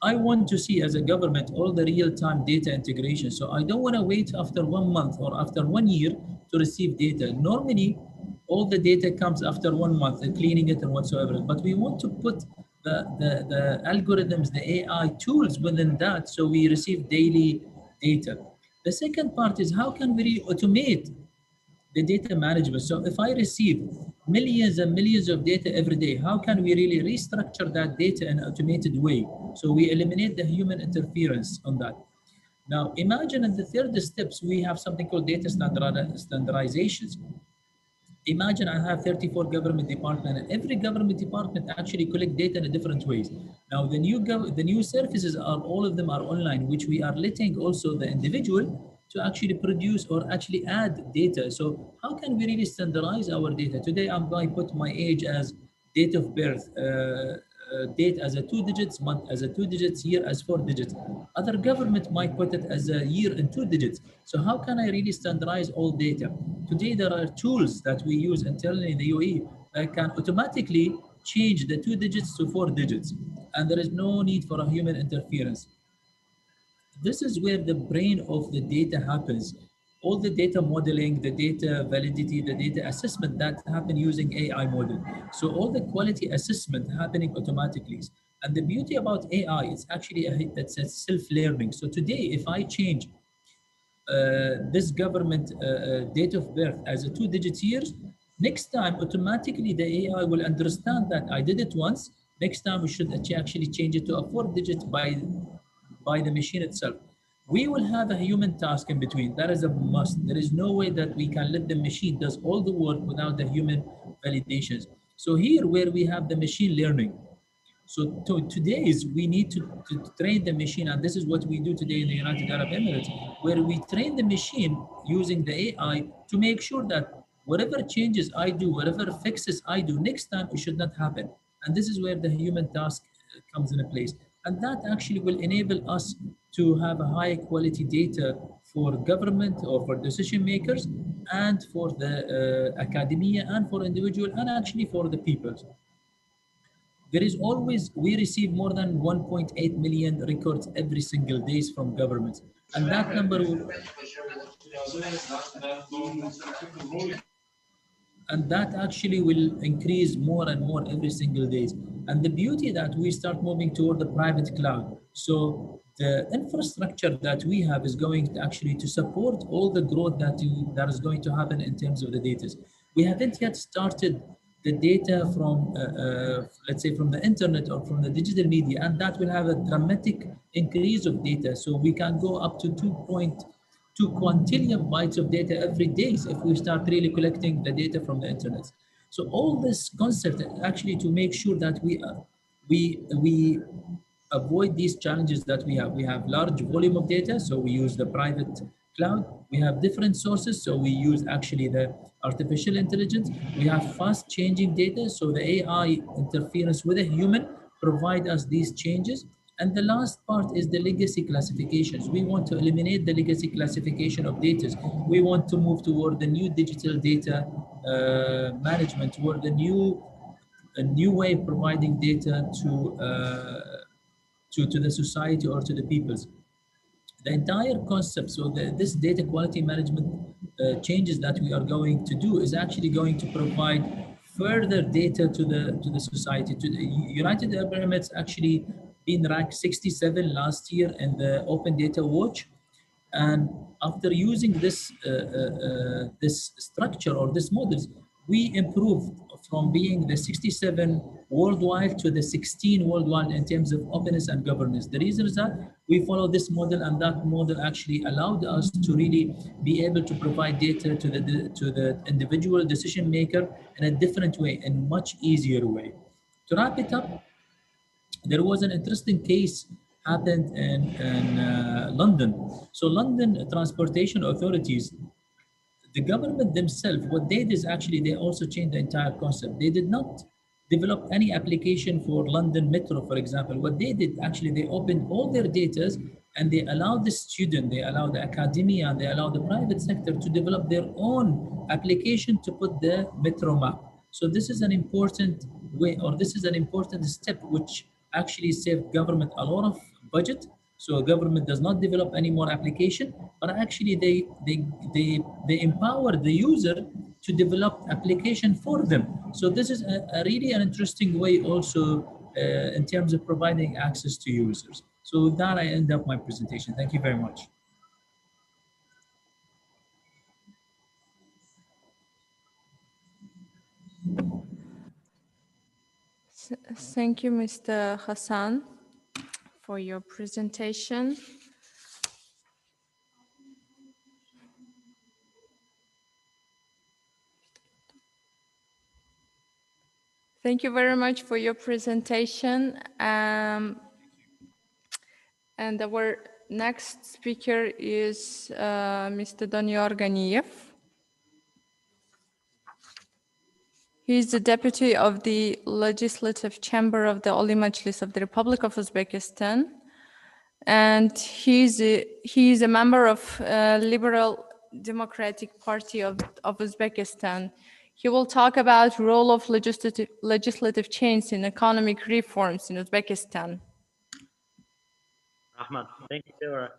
I want to see as a government all the real-time data integration. So I don't want to wait after 1 month or after 1 year to receive data. Normally, all the data comes after 1 month, cleaning it and whatsoever. But we want to put the algorithms, the AI tools within that, so we receive daily data. The second part is how can we automate the data management? So if I receive millions and millions of data every day, how can we really restructure that data in an automated way? So we eliminate the human interference on that. Now, imagine in the third steps, we have something called data standardizations. Imagine I have 34 government departments, and every government department actually collect data in different ways. Now, the new services are, all of them are online, which we are letting also the individual to actually produce or actually add data. So how can we really standardize our data? Today, I'm going to put my age as date of birth, date as a 2 digits, month as a 2 digits, year as 4 digits. Other government might put it as a year in 2 digits. So how can I really standardize all data? Today, there are tools that we use internally in the UAE that can automatically change the 2 digits to 4 digits. And there is no need for a human interference. This is where the brain of the data happens. All the data modeling, the data validity, the data assessment that happen using AI model. So all the quality assessment happening automatically. And the beauty about AI is actually it's a self-learning. So today, if I change this government date of birth as a 2 digit years, next time automatically the AI will understand that I did it once. Next time we should actually change it to a 4 digit by the machine itself. We will have a human task in between. That is a must. There is no way that we can let the machine does all the work without the human validations. So here where we have the machine learning. So today is we need to train the machine, and this is what we do today in the United Arab Emirates, where we train the machine using the AI to make sure that whatever changes I do, whatever fixes I do, next time it should not happen. And this is where the human task comes into place. And that actually will enable us to have a high quality data for government or for decision makers and for the academia and for individual and actually for the people. There is always, we receive more than 1.8 million records every single day from governments. And that number will, and that actually will increase more and more every single day. And the beauty that we start moving toward the private cloud. So the infrastructure that we have is going to actually to support all the growth that is going to happen in terms of the data. We haven't yet started the data from, let's say, from the internet or from the digital media, and that will have a dramatic increase of data. So we can go up to 2 quintillion bytes of data every day if we start really collecting the data from the internet. So all this concept actually to make sure that we avoid these challenges that we have. We have large volume of data, so we use the private cloud. We have different sources, so we use actually the artificial intelligence. We have fast changing data, so the AI interference with a human provide us these changes. And the last part is the legacy classifications. We want to eliminate the legacy classification of data. We want to move toward the new digital data management, toward a new way of providing data to the society or to the peoples. The entire concept, so this data quality management changes that we are going to do is actually going to provide further data to the society. To the United Arab Emirates actually been ranked 67 last year in the Open Data Watch, and after using this this structure or this models, we improved from being the 67 worldwide to the 16 worldwide in terms of openness and governance. The reason is that we follow this model, and that model actually allowed us to really be able to provide data to the individual decision maker in a different way, in much easier way. To wrap it up, there was an interesting case happened in London. So London transportation authorities, the government themselves, what they did is actually they also changed the entire concept. They did not develop any application for London Metro, for example. What they did actually, they opened all their data and they allowed the student, they allowed the academia, they allowed the private sector to develop their own application to put the metro map. So this is an important way, or this is an important step which actually saved government a lot of budget. So government does not develop any more application, but actually they empower the user to develop application for them. So this is a really an interesting way also in terms of providing access to users. So with that, I end up my presentation. Thank you very much. Thank you, Mr. Hassan, for your presentation. Thank you very much for your presentation. And our next speaker is Mr. Daniar Ganiyev. He is the deputy of the Legislative Chamber of the Oli Majlis of the Republic of Uzbekistan. And he is a member of Liberal Democratic Party of Uzbekistan. He will talk about role of legislative change in economic reforms in Uzbekistan. Ahmad, thank you, Sarah.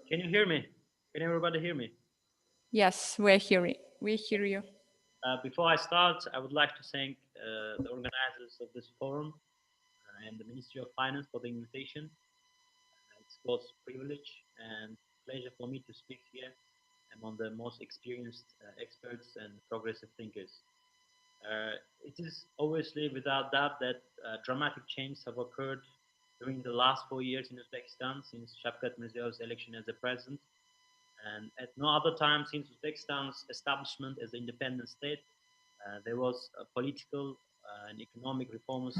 Can you hear me? Can everybody hear me? Yes, we hear you. Before I start, I would like to thank the organizers of this forum and the Ministry of Finance for the invitation. It's both privilege and pleasure for me to speak here among the most experienced experts and progressive thinkers. It is obviously without doubt that dramatic changes have occurred during the last 4 years in Uzbekistan since Shavkat Mirziyoyev's election as the president. And at no other time since Uzbekistan's establishment as an independent state, there was a political and economic reforms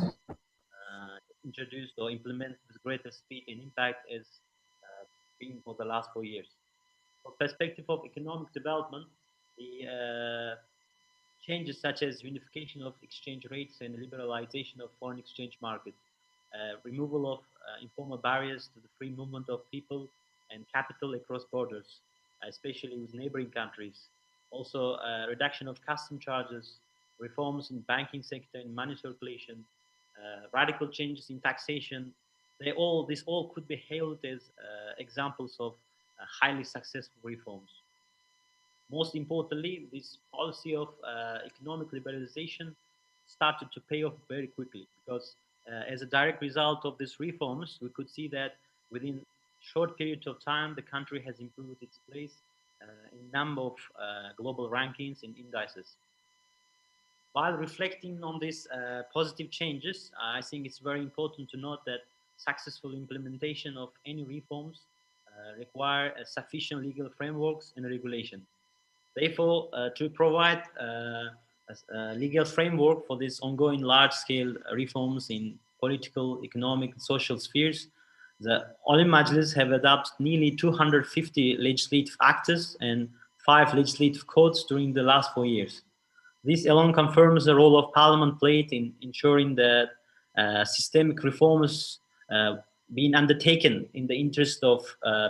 introduced or implemented with greater speed and impact as been for the last 4 years. From perspective of economic development, the changes such as unification of exchange rates and liberalization of foreign exchange market, removal of informal barriers to the free movement of people and capital across borders, especially with neighboring countries. Also, reduction of custom charges, reforms in banking sector and money circulation, radical changes in taxation. This all could be hailed as examples of highly successful reforms. Most importantly, this policy of economic liberalization started to pay off very quickly because as a direct result of these reforms, we could see that within short periods of time, the country has improved its place in a number of global rankings and indices. While reflecting on these positive changes, I think it's very important to note that successful implementation of any reforms require sufficient legal frameworks and regulation. Therefore, to provide a legal framework for this ongoing large-scale reforms in political, economic, and social spheres, the Oli Majlis have adopted nearly 250 legislative acts and 5 legislative codes during the last 4 years. This alone confirms the role of Parliament played in ensuring that systemic reforms being undertaken in the interest of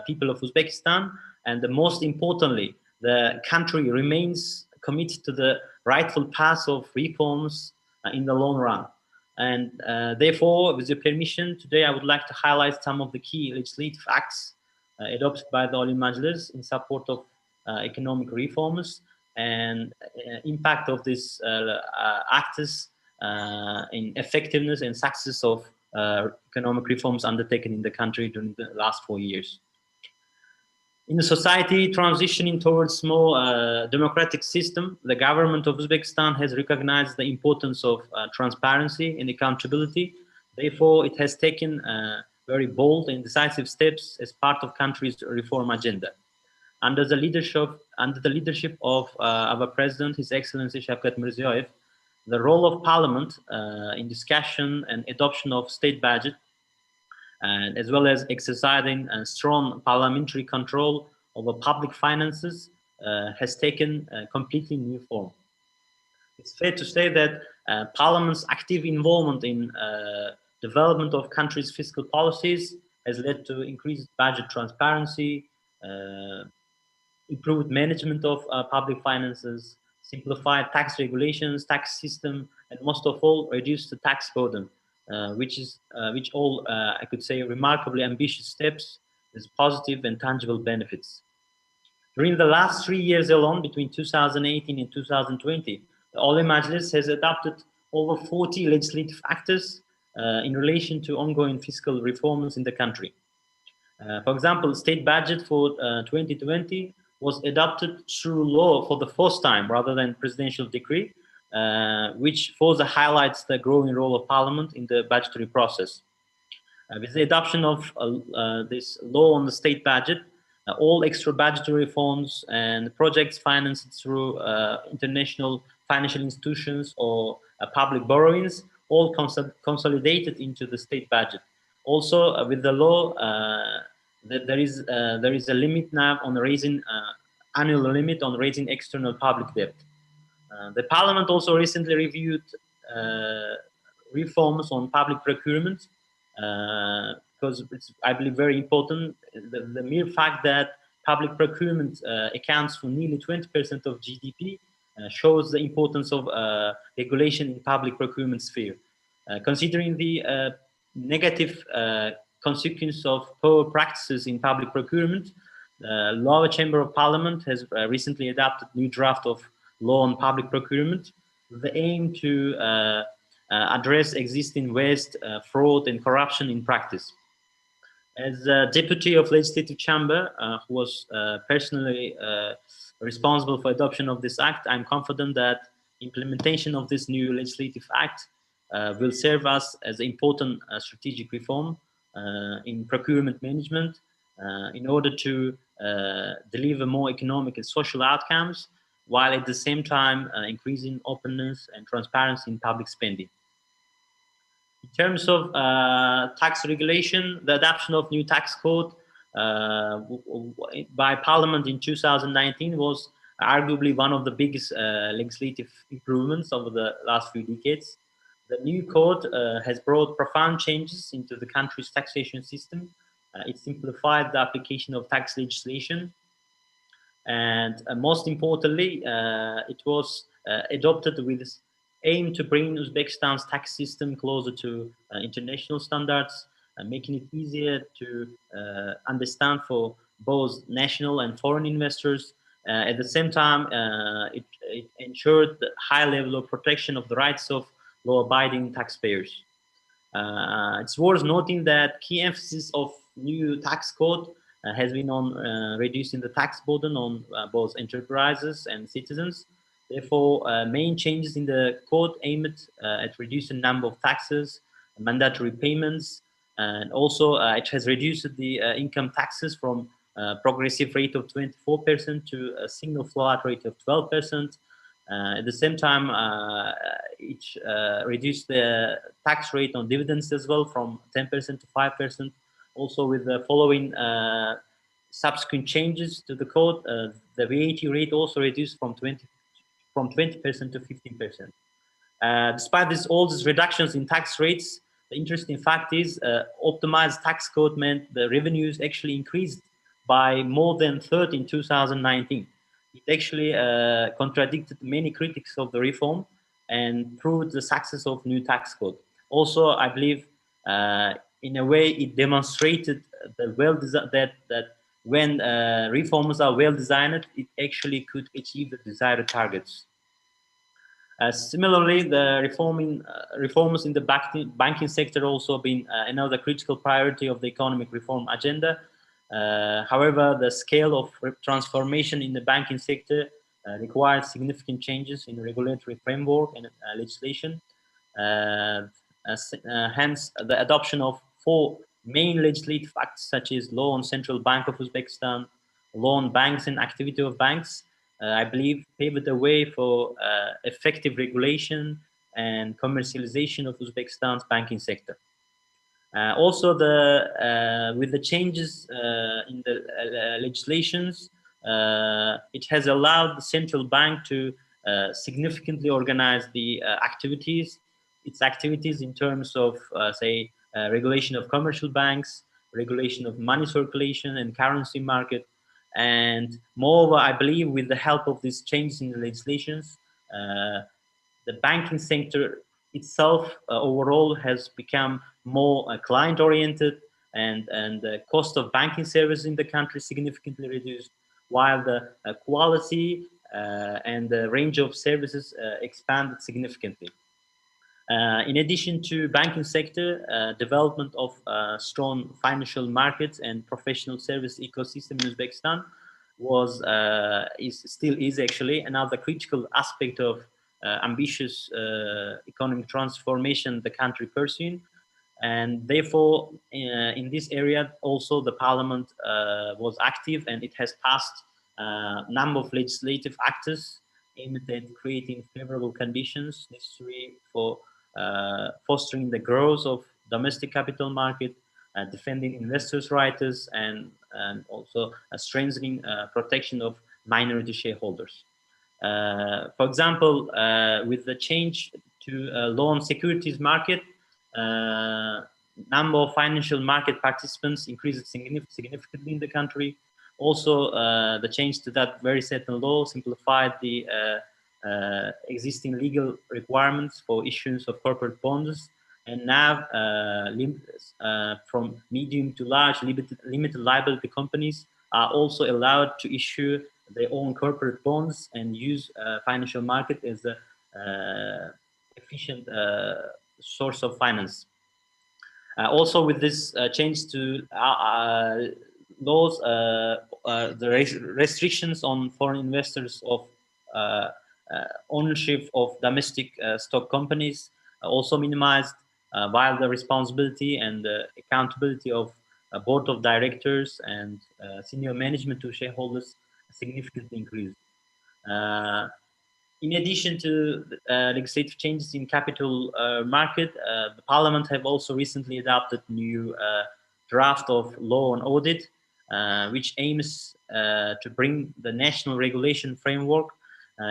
people of Uzbekistan, and most importantly, the country remains committed to the rightful path of reforms in the long run. And therefore, with your permission, today I would like to highlight some of the key legislative acts adopted by the Oli Majlis in support of economic reforms and impact of these acts in effectiveness and success of economic reforms undertaken in the country during the last 4 years. In the society transitioning towards more democratic system, the government of Uzbekistan has recognized the importance of transparency and accountability. Therefore, it has taken very bold and decisive steps as part of country's reform agenda. Under the leadership of our president, His Excellency Shavkat Mirziyoyev, the role of parliament in discussion and adoption of state budget, and as well as exercising a strong parliamentary control over public finances, has taken a completely new form. It's fair to say that Parliament's active involvement in development of country's fiscal policies has led to increased budget transparency, improved management of public finances, simplified tax regulations, tax system, and most of all, reduced the tax burden, which all, I could say, remarkably ambitious steps with positive and tangible benefits. During the last 3 years alone, between 2018 and 2020, the Oli Majlis has adopted over 40 legislative acts in relation to ongoing fiscal reforms in the country. For example, the state budget for 2020 was adopted through law for the first time rather than presidential decree, which further highlights the growing role of parliament in the budgetary process. With the adoption of this law on the state budget, all extra budgetary reforms and projects financed through international financial institutions or public borrowings all consolidated into the state budget. Also, with the law, there is a limit now on raising annual limit on raising external public debt. The Parliament also recently reviewed reforms on public procurement because it's, I believe, very important. The mere fact that public procurement accounts for nearly 20% of GDP shows the importance of regulation in public procurement sphere. Considering the negative consequence of poor practices in public procurement, the lower chamber of parliament has recently adopted new draft of law on public procurement with the aim to address existing waste, fraud, and corruption in practice. As deputy of legislative chamber, who was personally responsible for adoption of this act, I'm confident that implementation of this new legislative act will serve us as an important strategic reform in procurement management in order to deliver more economic and social outcomes, while at the same time increasing openness and transparency in public spending. In terms of tax regulation, the adoption of new tax code by Parliament in 2019 was arguably one of the biggest legislative improvements over the last few decades. The new code has brought profound changes into the country's taxation system. It simplified the application of tax legislation, and most importantly, it was adopted with this aim to bring Uzbekistan's tax system closer to international standards, making it easier to understand for both national and foreign investors. At the same time, it ensured the high level of protection of the rights of law-abiding taxpayers. It's worth noting that key emphasis of new tax code has been on reducing the tax burden on both enterprises and citizens. Therefore, main changes in the code aimed at reducing number of taxes, mandatory payments, and also it has reduced the income taxes from progressive rate of 24% to a single flat rate of 12%. At the same time, it reduced the tax rate on dividends as well from 10% to 5%. Also, with the following subsequent changes to the code, the VAT rate also reduced from 20% to 15%. Despite all these reductions in tax rates, the interesting fact is optimized tax code meant the revenues actually increased by more than 30 in 2019. It actually contradicted many critics of the reform and proved the success of new tax code. Also, I believe in a way it demonstrated that when reforms are well designed, it actually could achieve the desired targets. Similarly, the reforms in the banking sector also been another critical priority of the economic reform agenda. However, the scale of transformation in the banking sector requires significant changes in regulatory framework and legislation. Hence, the adoption of 4 main legislative acts, such as Law on Central Bank of Uzbekistan, Law on Banks and Activity of Banks, I believe paved the way for effective regulation and commercialization of Uzbekistan's banking sector. Also, with the changes in the legislations, it has allowed the central bank to significantly organize the its activities in terms of, say, regulation of commercial banks, regulation of money circulation and currency market. And moreover, I believe with the help of these changes in the legislations, the banking sector itself overall has become more client-oriented, and the cost of banking services in the country significantly reduced, while the quality and the range of services expanded significantly. In addition to banking sector, development of strong financial markets and professional service ecosystem in Uzbekistan still is actually another critical aspect of ambitious economic transformation the country pursuing. And therefore, in this area, also the parliament was active, and it has passed a number of legislative acts aimed at creating favorable conditions necessary for fostering the growth of domestic capital market, defending investors' rights, and also strengthening protection of minority shareholders. For example, with the change to loan securities market, number of financial market participants increased significantly in the country. Also, the change to that very certain law simplified the existing legal requirements for issuance of corporate bonds, and now from medium to large limited liability companies are also allowed to issue their own corporate bonds and use financial market as a efficient source of finance. Also, with this change to laws, the restrictions on foreign investors of ownership of domestic stock companies also minimized, while the responsibility and the accountability of a board of directors and senior management to shareholders significantly increased. In addition to legislative changes in capital market, the parliament have also recently adopted new draft of law on audit, which aims to bring the national regulation framework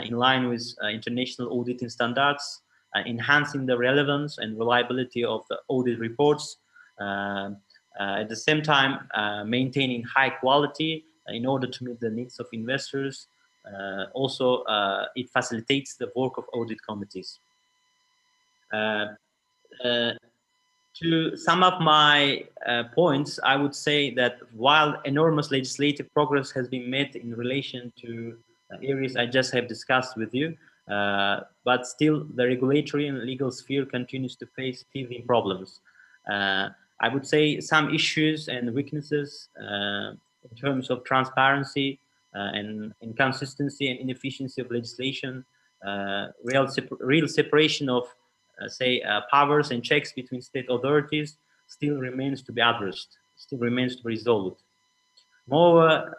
in line with international auditing standards, enhancing the relevance and reliability of the audit reports, at the same time maintaining high quality in order to meet the needs of investors. Also, it facilitates the work of audit committees. To sum up my points, I would say that while enormous legislative progress has been made in relation to areas I just have discussed with you, but still the regulatory and legal sphere continues to face teething problems. I would say some issues and weaknesses in terms of transparency and inconsistency and inefficiency of legislation, real separation of powers and checks between state authorities still remains to be addressed, still remains to be resolved. Moreover,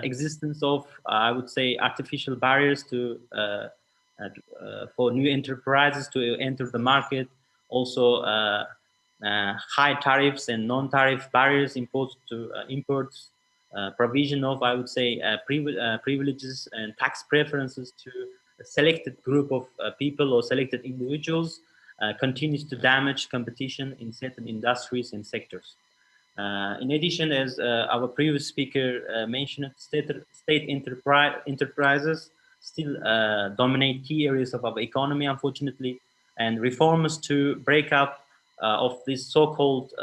existence of, I would say, artificial barriers for new enterprises to enter the market, also high tariffs and non-tariff barriers imposed to imports, provision of, I would say, privileges and tax preferences to a selected group of people or selected individuals continues to damage competition in certain industries and sectors. In addition, as our previous speaker mentioned, state enterprises still dominate key areas of our economy, unfortunately, and reforms to break up of these so-called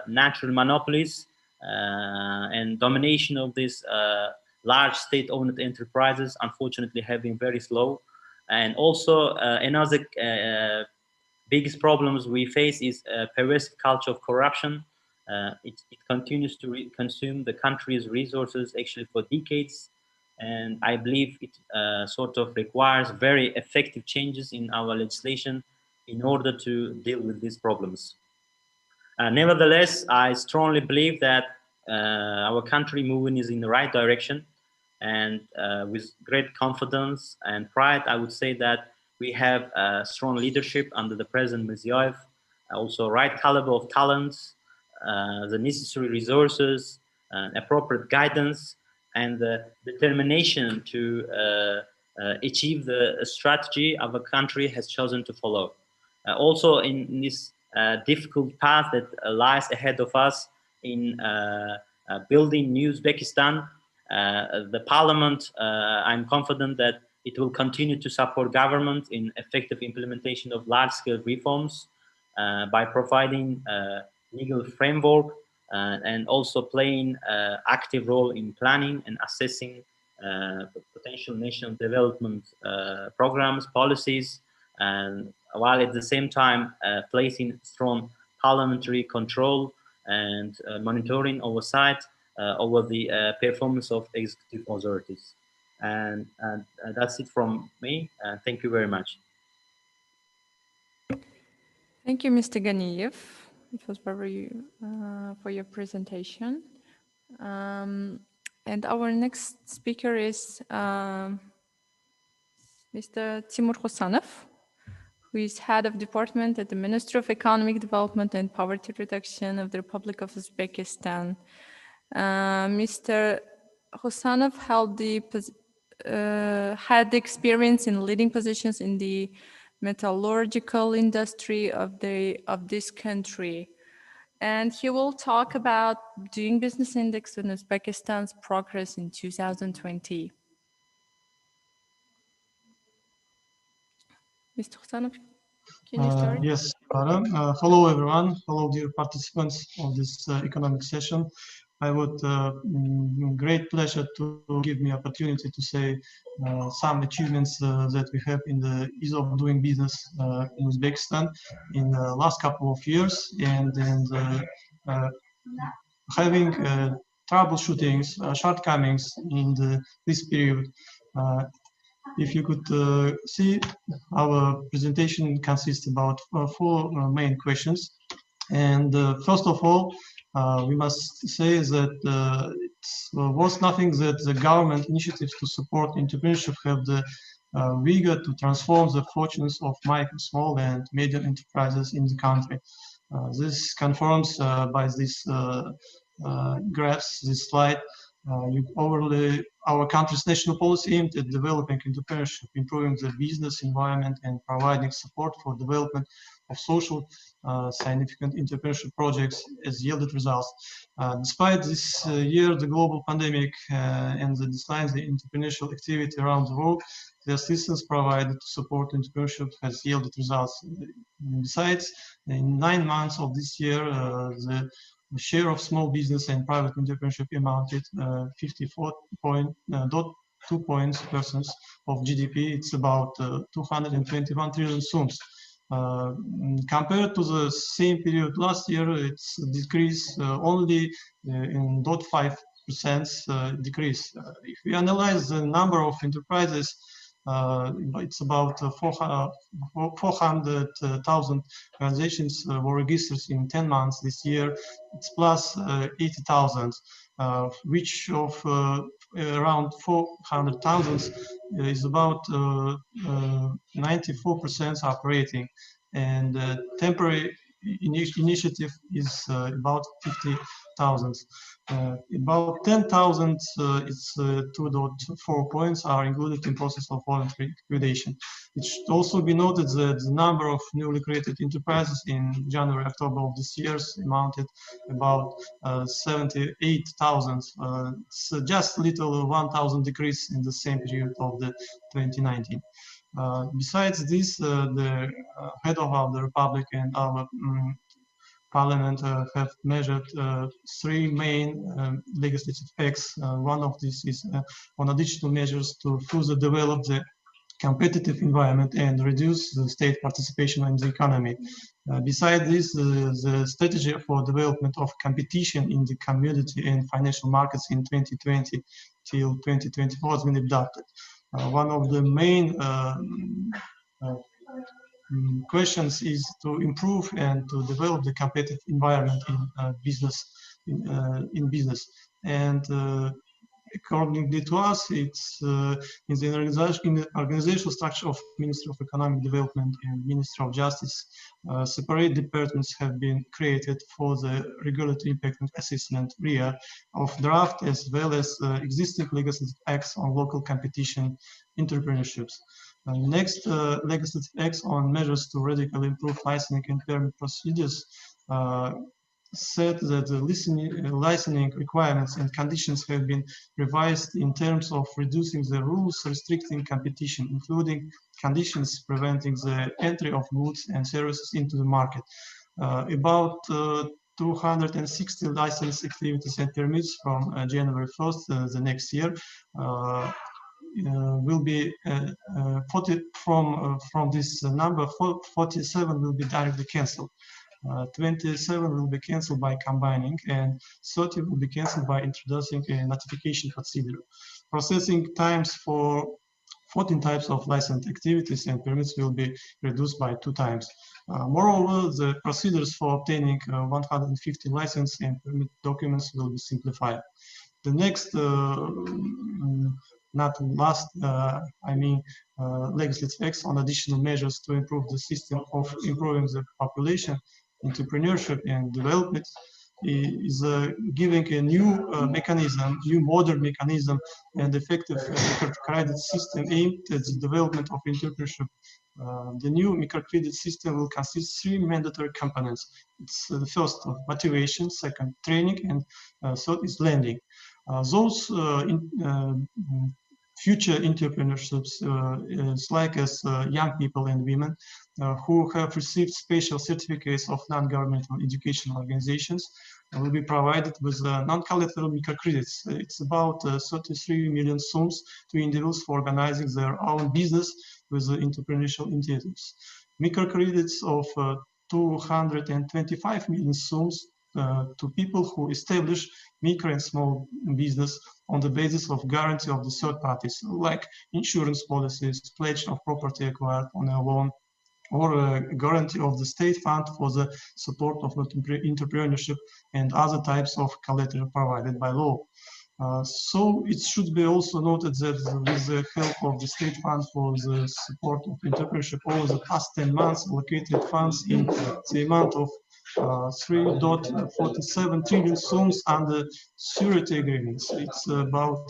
natural monopolies and domination of these large state-owned enterprises, unfortunately, have been very slow. And also, another biggest problems we face is a pervasive culture of corruption it continues to consume the country's resources actually for decades. And I believe it sort of requires very effective changes in our legislation in order to deal with these problems. Nevertheless, I strongly believe that our country moving is in the right direction, and with great confidence and pride, I would say that we have strong leadership under the President Mirziyoyev, also right caliber of talents, the necessary resources, appropriate guidance, and the determination to achieve the strategy our country has chosen to follow. Also in this difficult path that lies ahead of us in building new Uzbekistan, the parliament, I'm confident that it will continue to support government in effective implementation of large-scale reforms by providing legal framework and also playing active role in planning and assessing potential national development programs, policies, and while at the same time placing strong parliamentary control and monitoring oversight over the performance of executive authorities. And that's it from me. Thank you very much. Thank you, Mr. Ganiyev. It was very for your presentation. And our next speaker is Mr. Timur Husanov, who is head of department at the Ministry of Economic Development and Poverty Reduction of the Republic of Uzbekistan. Mr. Husanov had experience in leading positions in the metallurgical industry of this country. And he will talk about doing business index in Uzbekistan's progress in 2020. Mr. Husanov, can you start? Yes, hello everyone. Hello dear participants of this economic session. I would great pleasure to give me opportunity to say some achievements that we have in the ease of doing business in Uzbekistan in the last couple of years, and having troubleshootings, shortcomings in this period. If you could see, our presentation consists about four main questions. And first of all, we must say that it was nothing that the government initiatives to support entrepreneurship have the vigor to transform the fortunes of micro, small, and medium enterprises in the country. This confirms by this graphs, this slide, overlay our country's national policy aimed at developing entrepreneurship, improving the business environment, and providing support for development of social significant entrepreneurship projects has yielded results. Despite this year, the global pandemic and the decline in entrepreneurial activity around the world, the assistance provided to support entrepreneurship has yielded results. Besides, in 9 months of this year, the share of small business and private entrepreneurship amounted 54.2% of GDP. It's about 221 trillion sums. Compared to the same period last year, it's decreased only in 0.5% decrease. If we analyze the number of enterprises, it's about 400,000 organizations were registered in 10 months this year. It's plus 80,000, which of around 400,000 is about 94% operating, and temporary initiative is about 50,000. About 10,000, it's 2.4 points are included in process of voluntary liquidation. It should also be noted that the number of newly created enterprises in January, October of this year amounted about 78,000. It's just a little 1,000 decrease in the same period of the 2019. Besides this, the head of the Republic and our Parliament have measured 3 main legislative acts. One of these is on additional measures to further develop the competitive environment and reduce the state participation in the economy. Besides this, the strategy for development of competition in the commodity and financial markets in 2020 till 2024 has been adopted. One of the main questions is to improve and to develop the competitive environment in business. And according to us, it's in the organizational structure of Ministry of Economic Development and Ministry of Justice. Separate departments have been created for the regulatory impact assessment RIA of draft as well as existing legislative acts on local competition entrepreneurships. Next, legislative acts on measures to radically improve licensing and permit procedures said that the licensing requirements and conditions have been revised in terms of reducing the rules restricting competition, including conditions preventing the entry of goods and services into the market. About 260 license activities and permits from January 1st, the next year, will be 40 from this number. 47 will be directly cancelled. 27 will be cancelled by combining, and 30 will be cancelled by introducing a notification procedure. Processing times for 14 types of licensed activities and permits will be reduced by 2 times. Moreover, the procedures for obtaining 150 license and permit documents will be simplified. The next, not last, legislative acts on additional measures to improve the system of improving the population, entrepreneurship and development is giving a new new modern mechanism and effective microcredit system aimed at the development of entrepreneurship. The new microcredit system will consist of 3 mandatory components. It's the first of motivation, second training, and third is lending. Those future entrepreneurships, like as young people and women who have received special certificates of non-governmental educational organizations, will be provided with non-collateral microcredits. It's about 33 million sums to individuals for organizing their own business with entrepreneurial initiatives. Microcredits of 225 million sums to people who establish micro and small business on the basis of guarantee of the third parties, like insurance policies, pledge of property acquired on a loan, or a guarantee of the state fund for the support of entrepreneurship and other types of collateral provided by law. So it should be also noted that with the help of the state fund for the support of entrepreneurship over the past 10 months, allocated funds in the amount of 3.47 trillion sums under surety agreements. It's about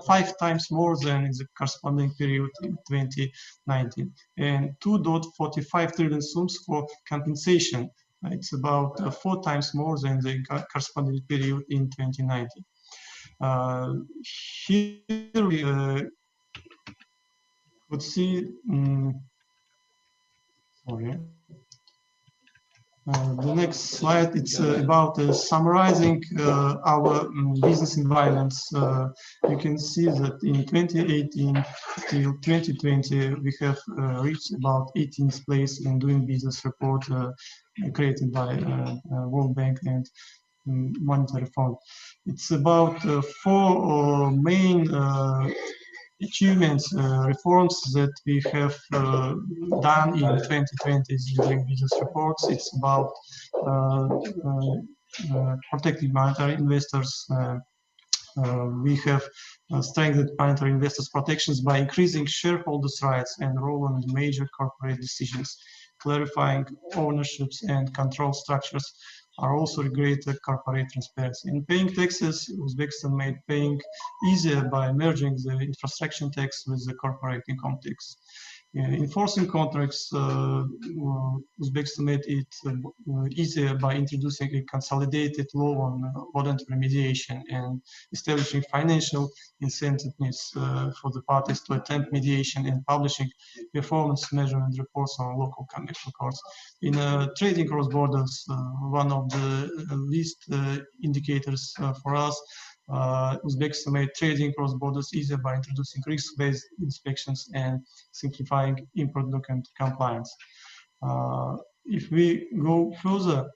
5 times more than in the corresponding period in 2019, and 2.45 trillion sums for compensation. It's about 4 times more than the corresponding period in 2019. Here we could see, the next slide, it's about summarizing our business environments. You can see that in 2018 till 2020, we have reached about 18th place in doing business report created by World Bank and Monetary Fund. It's about 4 main achievements, reforms that we have done in 2020 during business reports. It's about protecting monetary investors. We have strengthened monetary investors' protections by increasing shareholders' rights and role in major corporate decisions, clarifying ownerships and control structures are also greater corporate transparency. In paying taxes, Uzbekistan made paying easier by merging the infrastructure tax with the corporate income tax. Enforcing contracts, Uzbekistan made it easier by introducing a consolidated law on voluntary mediation and establishing financial incentives for the parties to attempt mediation and publishing performance measurement reports on local commercial courts. In trading cross borders, one of the least indicators for us Uzbekistan made trading cross borders easier by introducing risk-based inspections and simplifying import document compliance. If we go further,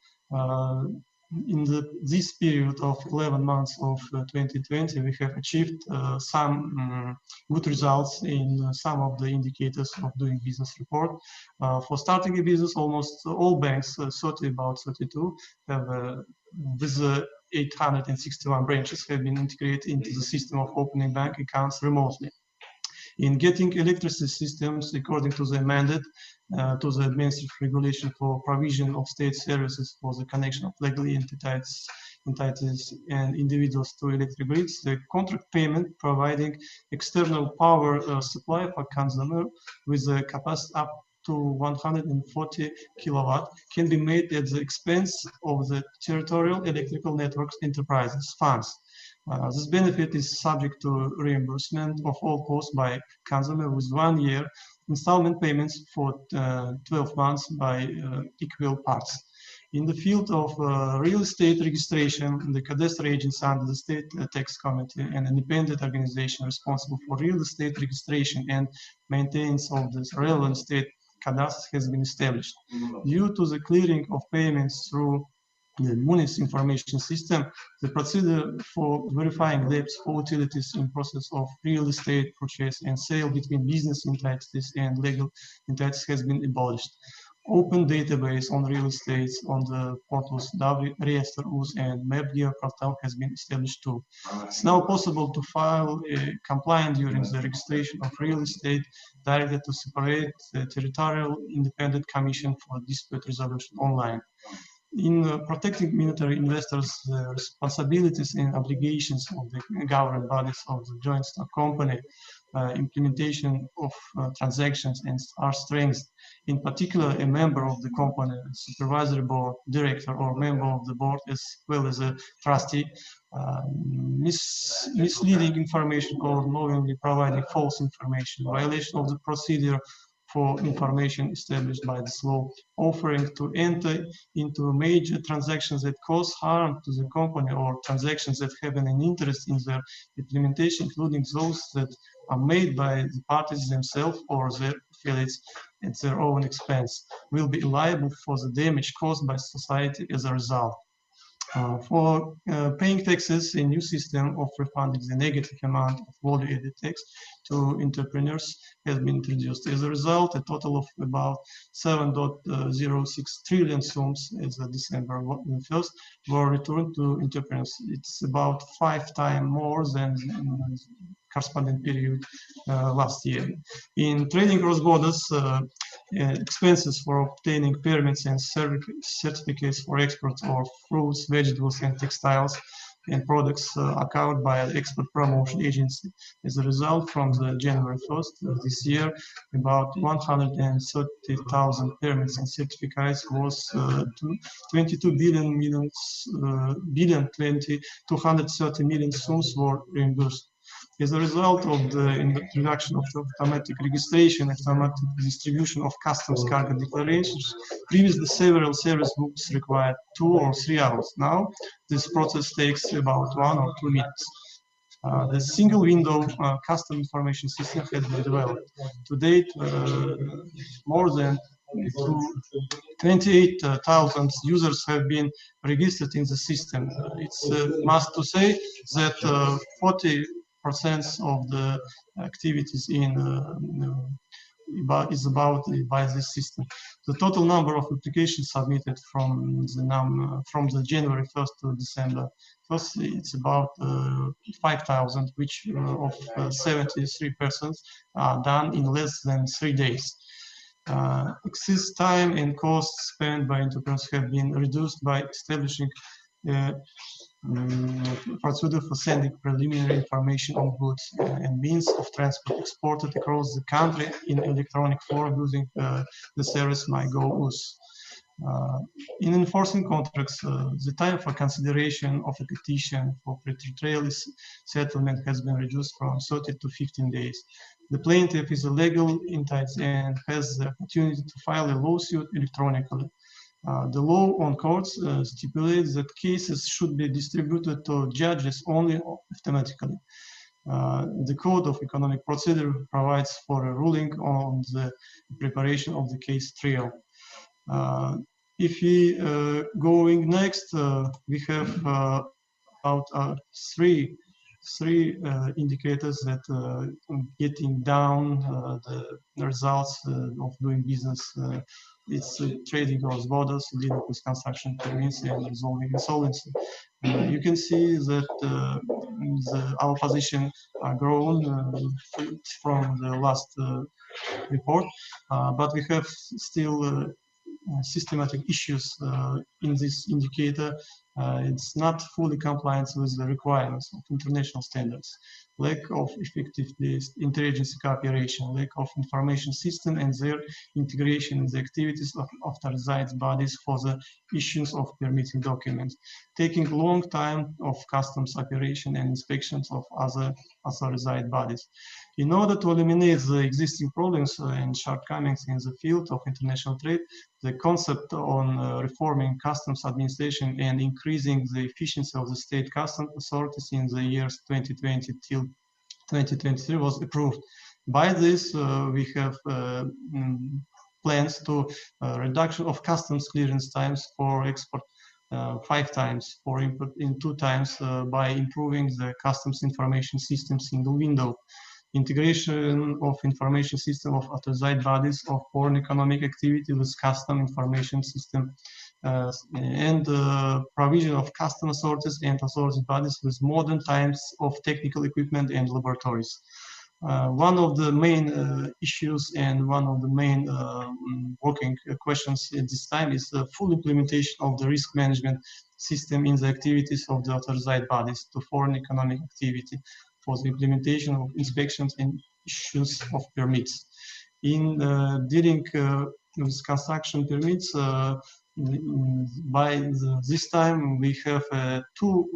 in this period of 11 months of 2020, we have achieved some good results in some of the indicators of doing business report. For starting a business, almost all banks, about 32, have with 861 branches have been integrated into the system of opening bank accounts remotely. In getting electricity systems according to the mandate to the administrative regulation for provision of state services for the connection of legally entities and individuals to electric grids, the contract payment providing external power supply for consumer with a capacity up to 140 kilowatt can be made at the expense of the territorial electrical networks enterprises funds. This benefit is subject to reimbursement of all costs by consumer with 1 year installment payments for 12 months by equal parts. In the field of real estate registration, the cadastral agents under the State Tax Committee, an independent organization responsible for real estate registration and maintenance of the relevant state cadastres, has been established. Due to the clearing of payments through the Munis information system, the procedure for verifying debts for utilities in process of real estate purchase and sale between business entities and legal entities has been abolished. Open database on real estate on the portals Register Uz and MapGeo portal has been established too. It's now possible to file a complaint during the registration of real estate directed to separate the territorial independent commission for dispute resolution online. In protecting military investors, the responsibilities and obligations of the governing bodies of the joint stock company, implementation of transactions and are strengthened. In particular, a member of the company, supervisory board, director, or member of the board, as well as a trustee, misleading information or knowingly providing false information, violation of the procedure for information established by this law, offering to enter into major transactions that cause harm to the company or transactions that have an interest in their implementation, including those that are made by the parties themselves or their affiliates at their own expense, will be liable for the damage caused by society as a result. For paying taxes, a new system of refunding the negative amount of value-added tax to entrepreneurs has been introduced. As a result, a total of about 7.06 trillion sums as of December 1st were returned to entrepreneurs. It's about 5 times more than corresponding period last year. In trading cross borders, expenses for obtaining permits and certificates for exports of fruits, vegetables, and textiles and products are covered by the export promotion agency. As a result, from the January 1st this year, about 130,000 permits and certificates was 230 million sums were reimbursed. As a result of the introduction of automatic registration, automatic distribution of customs cargo declarations, previously several service books required 2 or 3 hours. Now, this process takes about 1 or 2 minutes. The single window custom information system has been developed. To date, more than 28,000 users have been registered in the system. It's must to say that 40% of the activities is about by this system. The total number of applications submitted from the January 1st to December 1st, it's about 5,000, which of 73% are done in less than 3 days. Excess time and costs spent by entrepreneurs have been reduced by establishing procedure for sending preliminary information on goods and means of transport exported across the country in electronic form using the service MyGo-Uz. In enforcing contracts, the time for consideration of a petition for pretrial settlement has been reduced from 30 to 15 days. The plaintiff is a legal entity and has the opportunity to file a lawsuit electronically. The law on courts stipulates that cases should be distributed to judges only automatically. The Code of Economic Procedure provides for a ruling on the preparation of the case trial. If we going next, we have three indicators that getting down the results of doing business. It's trading across borders, dealing with construction permits, and resolving insolvency. You can see that our position grown from the last report, but we have still systematic issues in this indicator. It's not fully compliant with the requirements of international standards. Lack of effective interagency cooperation, lack of information system and their integration in the activities of authorized bodies for the issuance of permitting documents, taking long time of customs operation and inspections of other authorized bodies. In order to eliminate the existing problems and shortcomings in the field of international trade, the concept on reforming customs administration and increasing the efficiency of the state customs authorities in the years 2020 till 2023 was approved. By this, we have plans to reduction of customs clearance times for export 5 times, for import in 2 times by improving the customs information system single window. Integration of information system of authorized bodies of foreign economic activity with custom information system and provision of custom authorities and authority bodies with modern types of technical equipment and laboratories. One of the main issues and one of the main working questions at this time is the full implementation of the risk management system in the activities of the authorized bodies to foreign economic activity for the implementation of inspections and issues of permits. In dealing with construction permits, by this time we have 2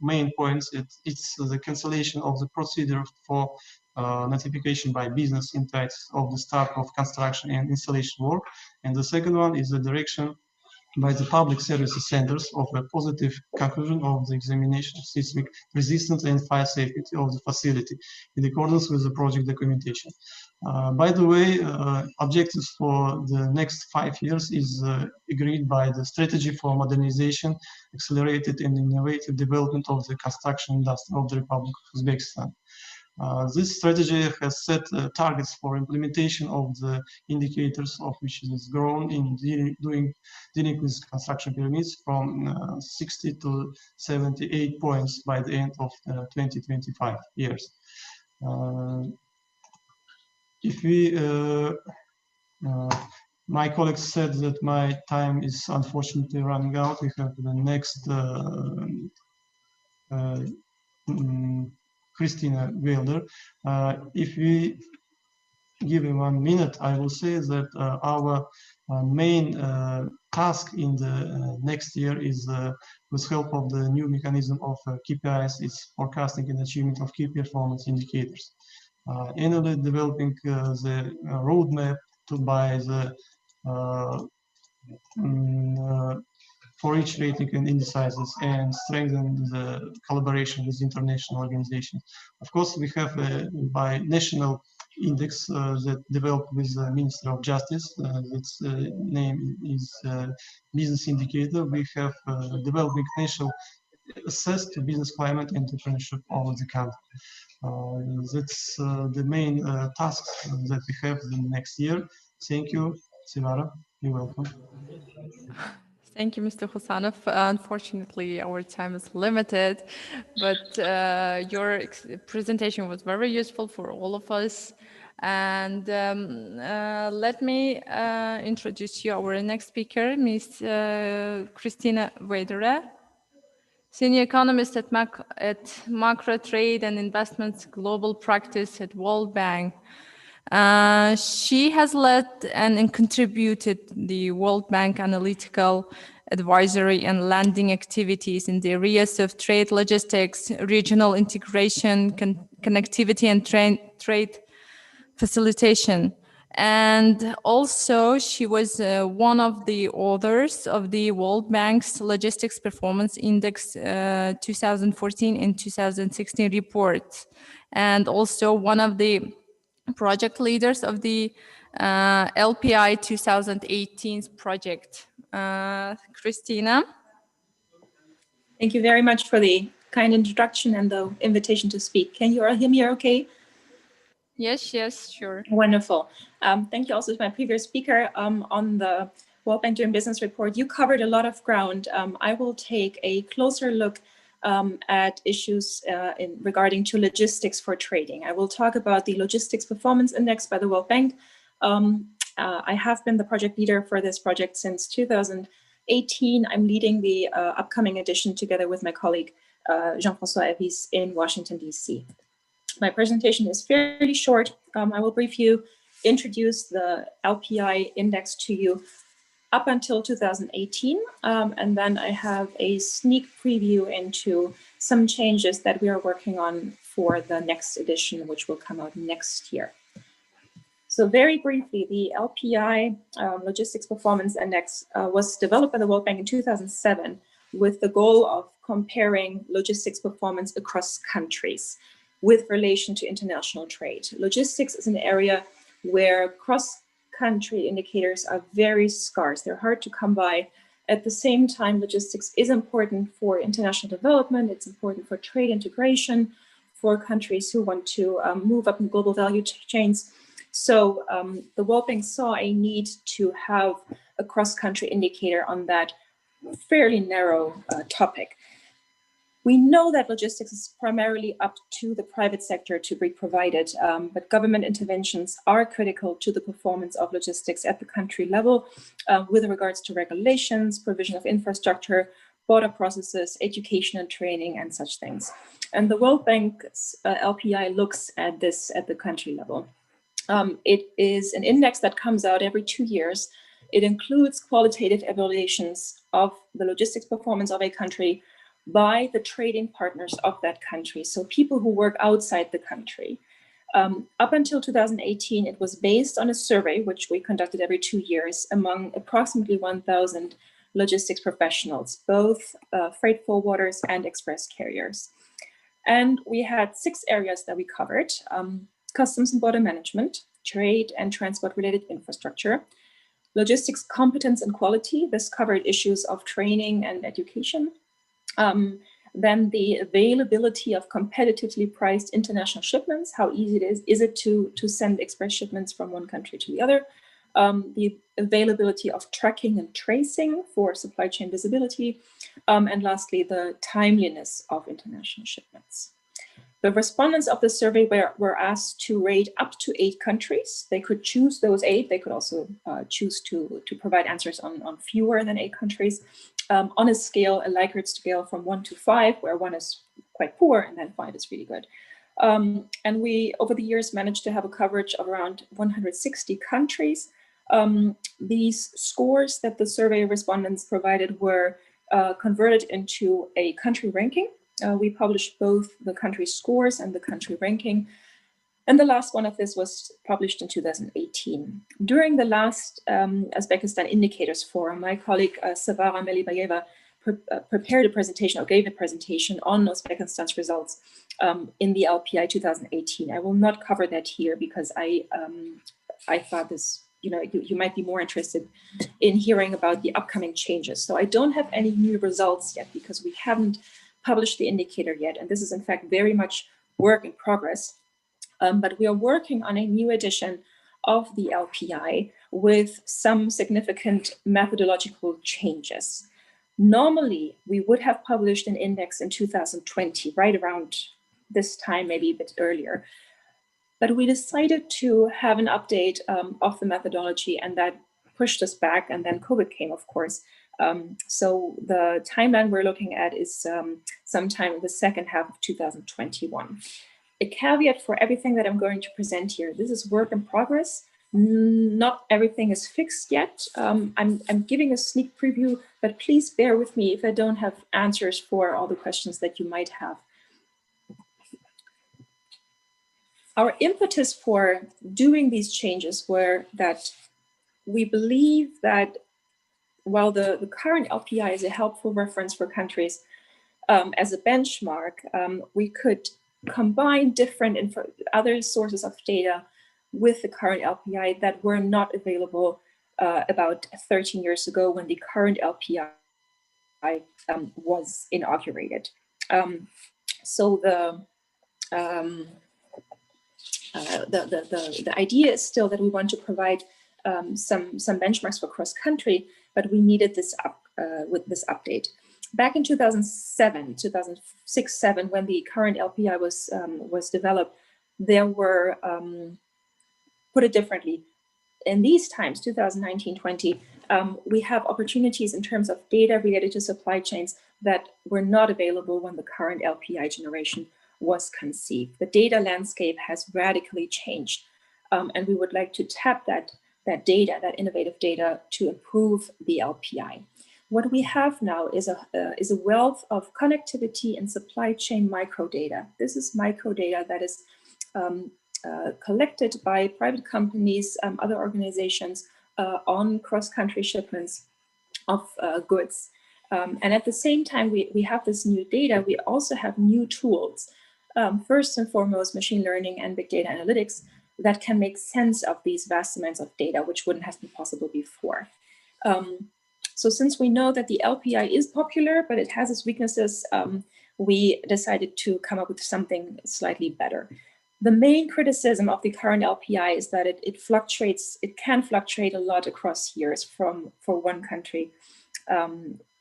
main points. It's the cancellation of the procedure for notification by business entities of the start of construction and installation work, and the second one is the direction by the public services centers of a positive conclusion of the examination of seismic resistance and fire safety of the facility in accordance with the project documentation. By the way, objectives for the next 5 years is agreed by the strategy for modernization, accelerated and innovative development of the construction industry of the Republic of Uzbekistan. This strategy has set targets for implementation of the indicators of which is grown in dealing with construction permits from 60 to 78 points by the end of 2025 years. If we, my colleagues said that my time is unfortunately running out. We have the next Christina Weiderer. If we give him 1 minute, I will say that our main task in the next year is with help of the new mechanism of KPIs, it's forecasting and achievement of key performance indicators. Annually developing the roadmap to by the for each rating and indices and strengthen the collaboration with international organizations. Of course, we have by national index that developed with the Ministry of Justice. Its name is Business Indicator. We have developing national access to business climate and entrepreneurship over the country. That's the main tasks that we have in the next year. Thank you, Silvara. You're welcome. Thank you, Mr. Husanov. Unfortunately, our time is limited, but your presentation was very useful for all of us. And let me introduce you our next speaker, Ms. Christina Weiderer, Senior Economist at Macro Trade and Investments Global Practice at World Bank. She has led and contributed the World Bank analytical advisory and lending activities in the areas of trade logistics, regional integration, connectivity and trade facilitation. And also she was one of the authors of the World Bank's Logistics Performance Index 2014 and 2016 report, and also one of the project leaders of the LPI 2018 project. Christina. Thank you very much for the kind introduction and the invitation to speak. Can you all hear me okay? Yes, yes, sure. Wonderful. Thank you also to my previous speaker on the World Bank Doing Business report. You covered a lot of ground. I will take a closer look at issues regarding to logistics for trading. I will talk about the Logistics Performance Index by the World Bank. I have been the project leader for this project since 2018. I'm leading the upcoming edition together with my colleague Jean-François Evis in Washington, D.C. My presentation is fairly short. I will briefly introduce the LPI index to you up until 2018, and then I have a sneak preview into some changes that we are working on for the next edition, which will come out next year. So very briefly, the LPI Logistics Performance Index was developed by the World Bank in 2007 with the goal of comparing logistics performance across countries with relation to international trade. Logistics is an area where cross-country indicators are very scarce. They're hard to come by. At the same time, logistics is important for international development. It's important for trade integration, for countries who want to move up in global value chains. So the World Bank saw a need to have a cross-country indicator on that fairly narrow topic. We know that logistics is primarily up to the private sector to be provided, but government interventions are critical to the performance of logistics at the country level with regards to regulations, provision of infrastructure, border processes, education and training, and such things. And the World Bank's LPI looks at this at the country level. It is an index that comes out every 2 years. It includes qualitative evaluations of the logistics performance of a country by the trading partners of that country, so people who work outside the country. Up until 2018, it was based on a survey, which we conducted every 2 years among approximately 1,000 logistics professionals, both freight forwarders and express carriers. And we had 6 areas that we covered: customs and border management, trade and transport-related infrastructure, logistics competence and quality. This covered issues of training and education. Then the availability of competitively priced international shipments, how easy is it to send express shipments from one country to the other, the availability of tracking and tracing for supply chain visibility, and lastly, the timeliness of international shipments. The respondents of the survey were asked to rate up to 8 countries. They could choose those 8. They could also choose to provide answers on fewer than 8 countries on a scale, a Likert scale from 1 to 5, where 1 is quite poor and then 5 is really good. And we, over the years, managed to have a coverage of around 160 countries. These scores that the survey respondents provided were converted into a country ranking. We published both the country scores and the country ranking. And the last one of this was published in 2018. During the last Uzbekistan Indicators Forum, my colleague Savara Melibayeva prepared a presentation, or gave a presentation on Uzbekistan's results in the LPI 2018. I will not cover that here because I thought this, you might be more interested in hearing about the upcoming changes. So I don't have any new results yet because we haven't published the indicator yet. And this is in fact very much work in progress. But we are working on a new edition of the LPI with some significant methodological changes. Normally, we would have published an index in 2020, right around this time, maybe a bit earlier. But we decided to have an update of the methodology, and that pushed us back, and then COVID came, of course. So the timeline we're looking at is sometime in the second half of 2021. A caveat for everything that I'm going to present here: this is work in progress. Not everything is fixed yet. I'm giving a sneak preview, but please bear with me if I don't have answers for all the questions that you might have. Our impetus for doing these changes were that we believe that while the current LPI is a helpful reference for countries as a benchmark, we could combine different other sources of data with the current LPI that were not available about 13 years ago when the current LPI was inaugurated. So the idea is still that we want to provide some benchmarks for cross-country, but we needed this with this update. Back in 2006-7, when the current LPI was developed, there were, put it differently, in these times, 2019-20, we have opportunities in terms of data related to supply chains that were not available when the current LPI generation was conceived. The data landscape has radically changed, and we would like to tap that data, that innovative data, to improve the LPI. What we have now is a wealth of connectivity and supply chain microdata. This is microdata that is collected by private companies, other organizations on cross-country shipments of goods. And at the same time, we have this new data, we also have new tools. First and foremost, machine learning and big data analytics that can make sense of these vast amounts of data, which wouldn't have been possible before. So since we know that the LPI is popular, but it has its weaknesses, we decided to come up with something slightly better. The main criticism of the current LPI is that it fluctuates, it can fluctuate a lot across years for one country,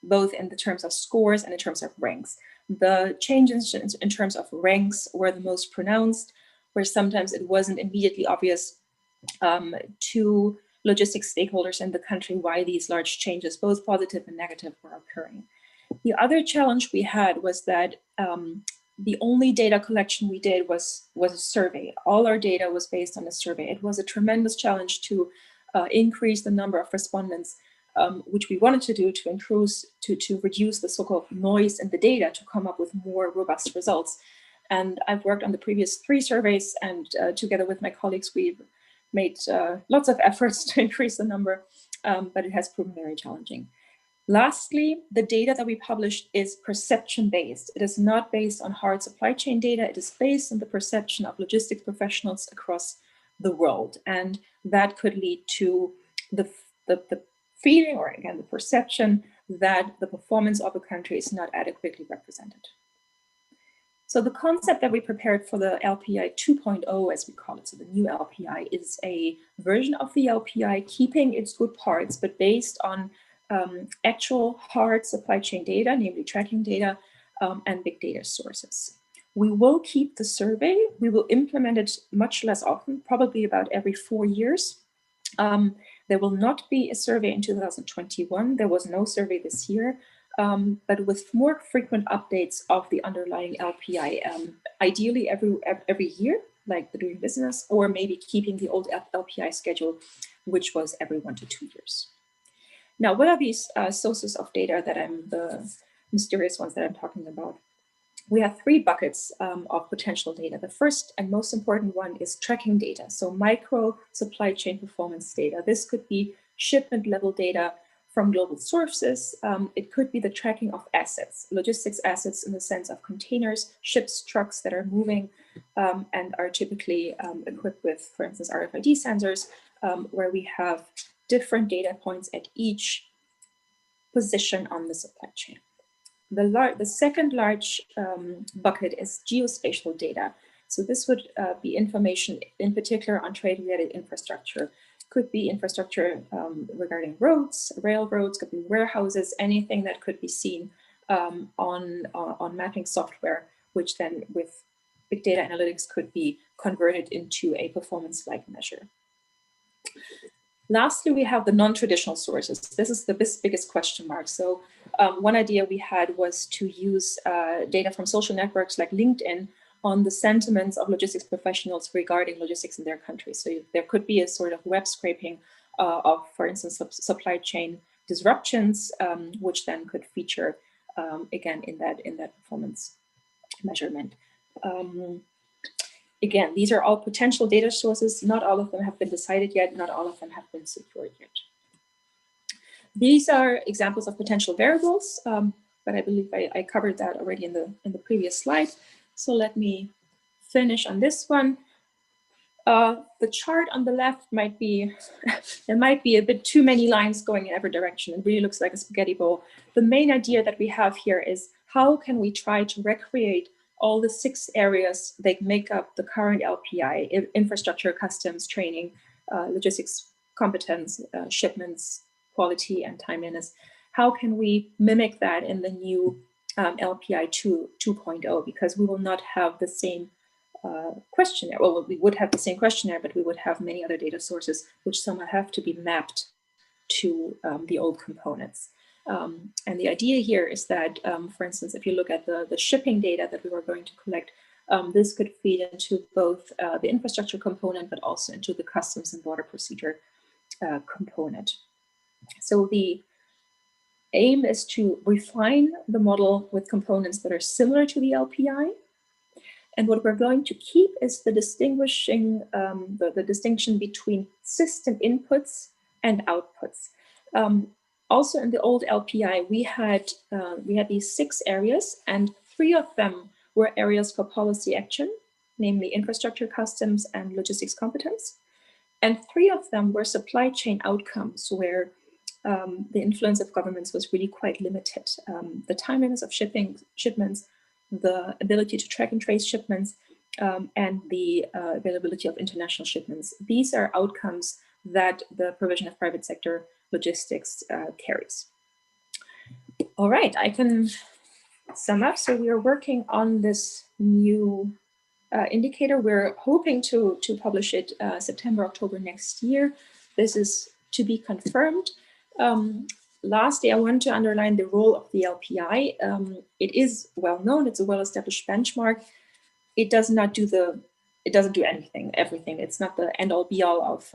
both in the terms of scores and in terms of ranks. The changes in terms of ranks were the most pronounced, where sometimes it wasn't immediately obvious to logistics stakeholders in the country why these large changes, both positive and negative, were occurring. The other challenge we had was that the only data collection we did was a survey. All our data was based on a survey. It was a tremendous challenge to increase the number of respondents, which we wanted to do to reduce the so-called noise in the data to come up with more robust results. And I've worked on the previous 3 surveys, and together with my colleagues, we've made lots of efforts to increase the number, but it has proven very challenging. Lastly, the data that we published is perception-based. It is not based on hard supply chain data. It is based on the perception of logistics professionals across the world. And that could lead to the feeling, or again, the perception that the performance of a country is not adequately represented. So the concept that we prepared for the LPI 2.0, as we call it, so the new LPI, is a version of the LPI keeping its good parts, but based on actual hard supply chain data, namely tracking data and big data sources. We will keep the survey. We will implement it much less often, probably about every 4 years. There will not be a survey in 2021. There was no survey this year. But with more frequent updates of the underlying LPI, ideally every year, like the Doing Business, or maybe keeping the old LPI schedule, which was every 1 to 2 years. Now, what are these sources of data that the mysterious ones that I'm talking about? We have 3 buckets of potential data. The first and most important one is tracking data, so micro supply chain performance data. This could be shipment level data from global sources. It could be the tracking of assets, logistics assets in the sense of containers, ships, trucks that are moving and are typically equipped with, for instance, RFID sensors, where we have different data points at each position on the supply chain. The second large bucket is geospatial data. So this would be information in particular on trade-related infrastructure. Could be infrastructure regarding roads, railroads, could be warehouses, anything that could be seen on mapping software, which then with big data analytics could be converted into a performance-like measure. Lastly, we have the non-traditional sources. This is the biggest question mark. So one idea we had was to use data from social networks like LinkedIn on the sentiments of logistics professionals regarding logistics in their country. So there could be a sort of web scraping of, for instance, supply chain disruptions, which then could feature again in that performance measurement. Again, these are all potential data sources. Not all of them have been decided yet. Not all of them have been secured yet. These are examples of potential variables, but I believe I covered that already in the previous slide. So let me finish on this one. The chart on the left might be, there might be a bit too many lines going in every direction. It really looks like a spaghetti bowl. The main idea that we have here is how can we try to recreate all the 6 areas that make up the current LPI: infrastructure, customs, training, logistics, competence, shipments, quality, and timeliness. How can we mimic that in the new LPI 2.0? Because we will not have the same questionnaire. Well, we would have the same questionnaire, but we would have many other data sources, which somehow have to be mapped to the old components. And the idea here is that, for instance, if you look at the shipping data that we were going to collect, this could feed into both the infrastructure component, but also into the customs and border procedure component. So the aim is to refine the model with components that are similar to the LPI. And what we're going to keep is the distinction between system inputs and outputs. Also in the old LPI, we had these 6 areas, and 3 of them were areas for policy action, namely infrastructure, customs, and logistics competence. And 3 of them were supply chain outcomes, where the influence of governments was really quite limited. The timeliness of shipments, the ability to track and trace shipments, and the availability of international shipments. These are outcomes that the provision of private sector logistics carries. All right, I can sum up. So we are working on this new indicator. We're hoping to publish it September, October next year. This is to be confirmed. Lastly, I want to underline the role of the LPI. It is well known, it's a well-established benchmark. It does not do it doesn't do everything. It's not the end-all be-all of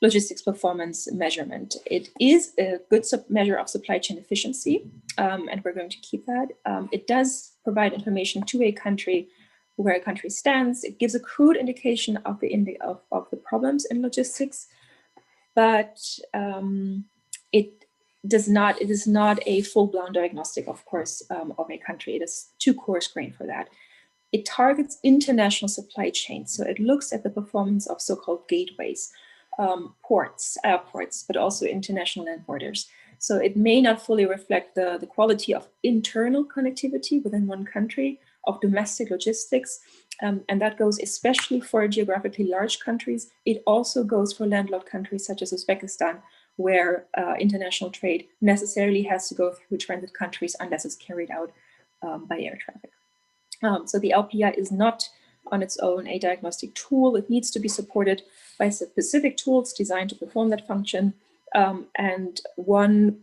logistics performance measurement. It is a good measure of supply chain efficiency, and we're going to keep that. It does provide information to a country where a country stands. It gives a crude indication of the problems in logistics, but it is not a full-blown diagnostic, of course, of a country. It is too coarse-grained for that. It targets international supply chains, so it looks at the performance of so-called gateways, ports, airports, but also international land borders. So it may not fully reflect the quality of internal connectivity within one country, of domestic logistics, and that goes especially for geographically large countries. It also goes for landlocked countries such as Uzbekistan, where international trade necessarily has to go through transit countries unless it's carried out by air traffic. So the LPI is not on its own a diagnostic tool. It needs to be supported by specific tools designed to perform that function. And one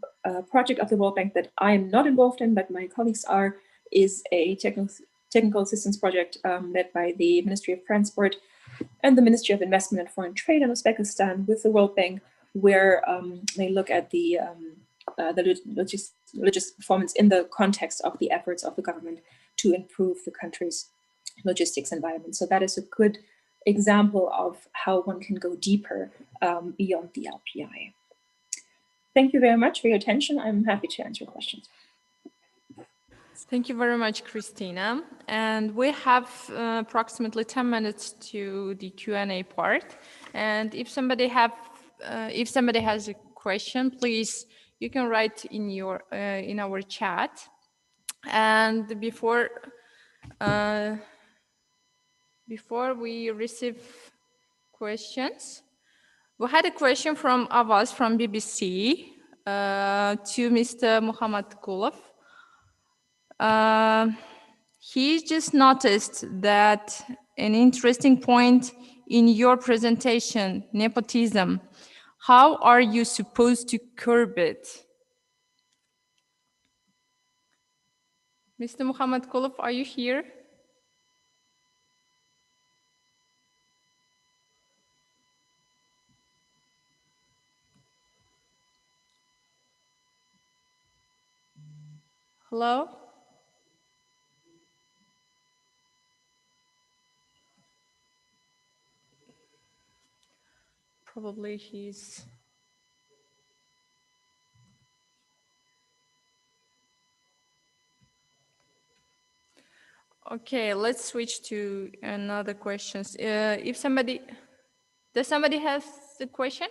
project of the World Bank that I am not involved in, but my colleagues are, is a technical assistance project led by the Ministry of Transport and the Ministry of Investment and Foreign Trade in Uzbekistan with the World Bank, where they look at the logistics performance in the context of the efforts of the government to improve the country's logistics environment. So that is a good example of how one can go deeper beyond the LPI. Thank you very much for your attention. I'm happy to answer questions. Thank you very much, Christina. And we have approximately 10 minutes to the Q&A part. And if somebody has a question, please, you can write in our chat. And before we receive questions, we had a question from Avaz from BBC to Mr. Mohammed Kulov. He just noticed that an interesting point in your presentation, nepotism. How are you supposed to curb it? Mr. Mohammed Kulov, are you here? Hello? Probably he's... Okay, let's switch to another questions. If somebody, does somebody have a question?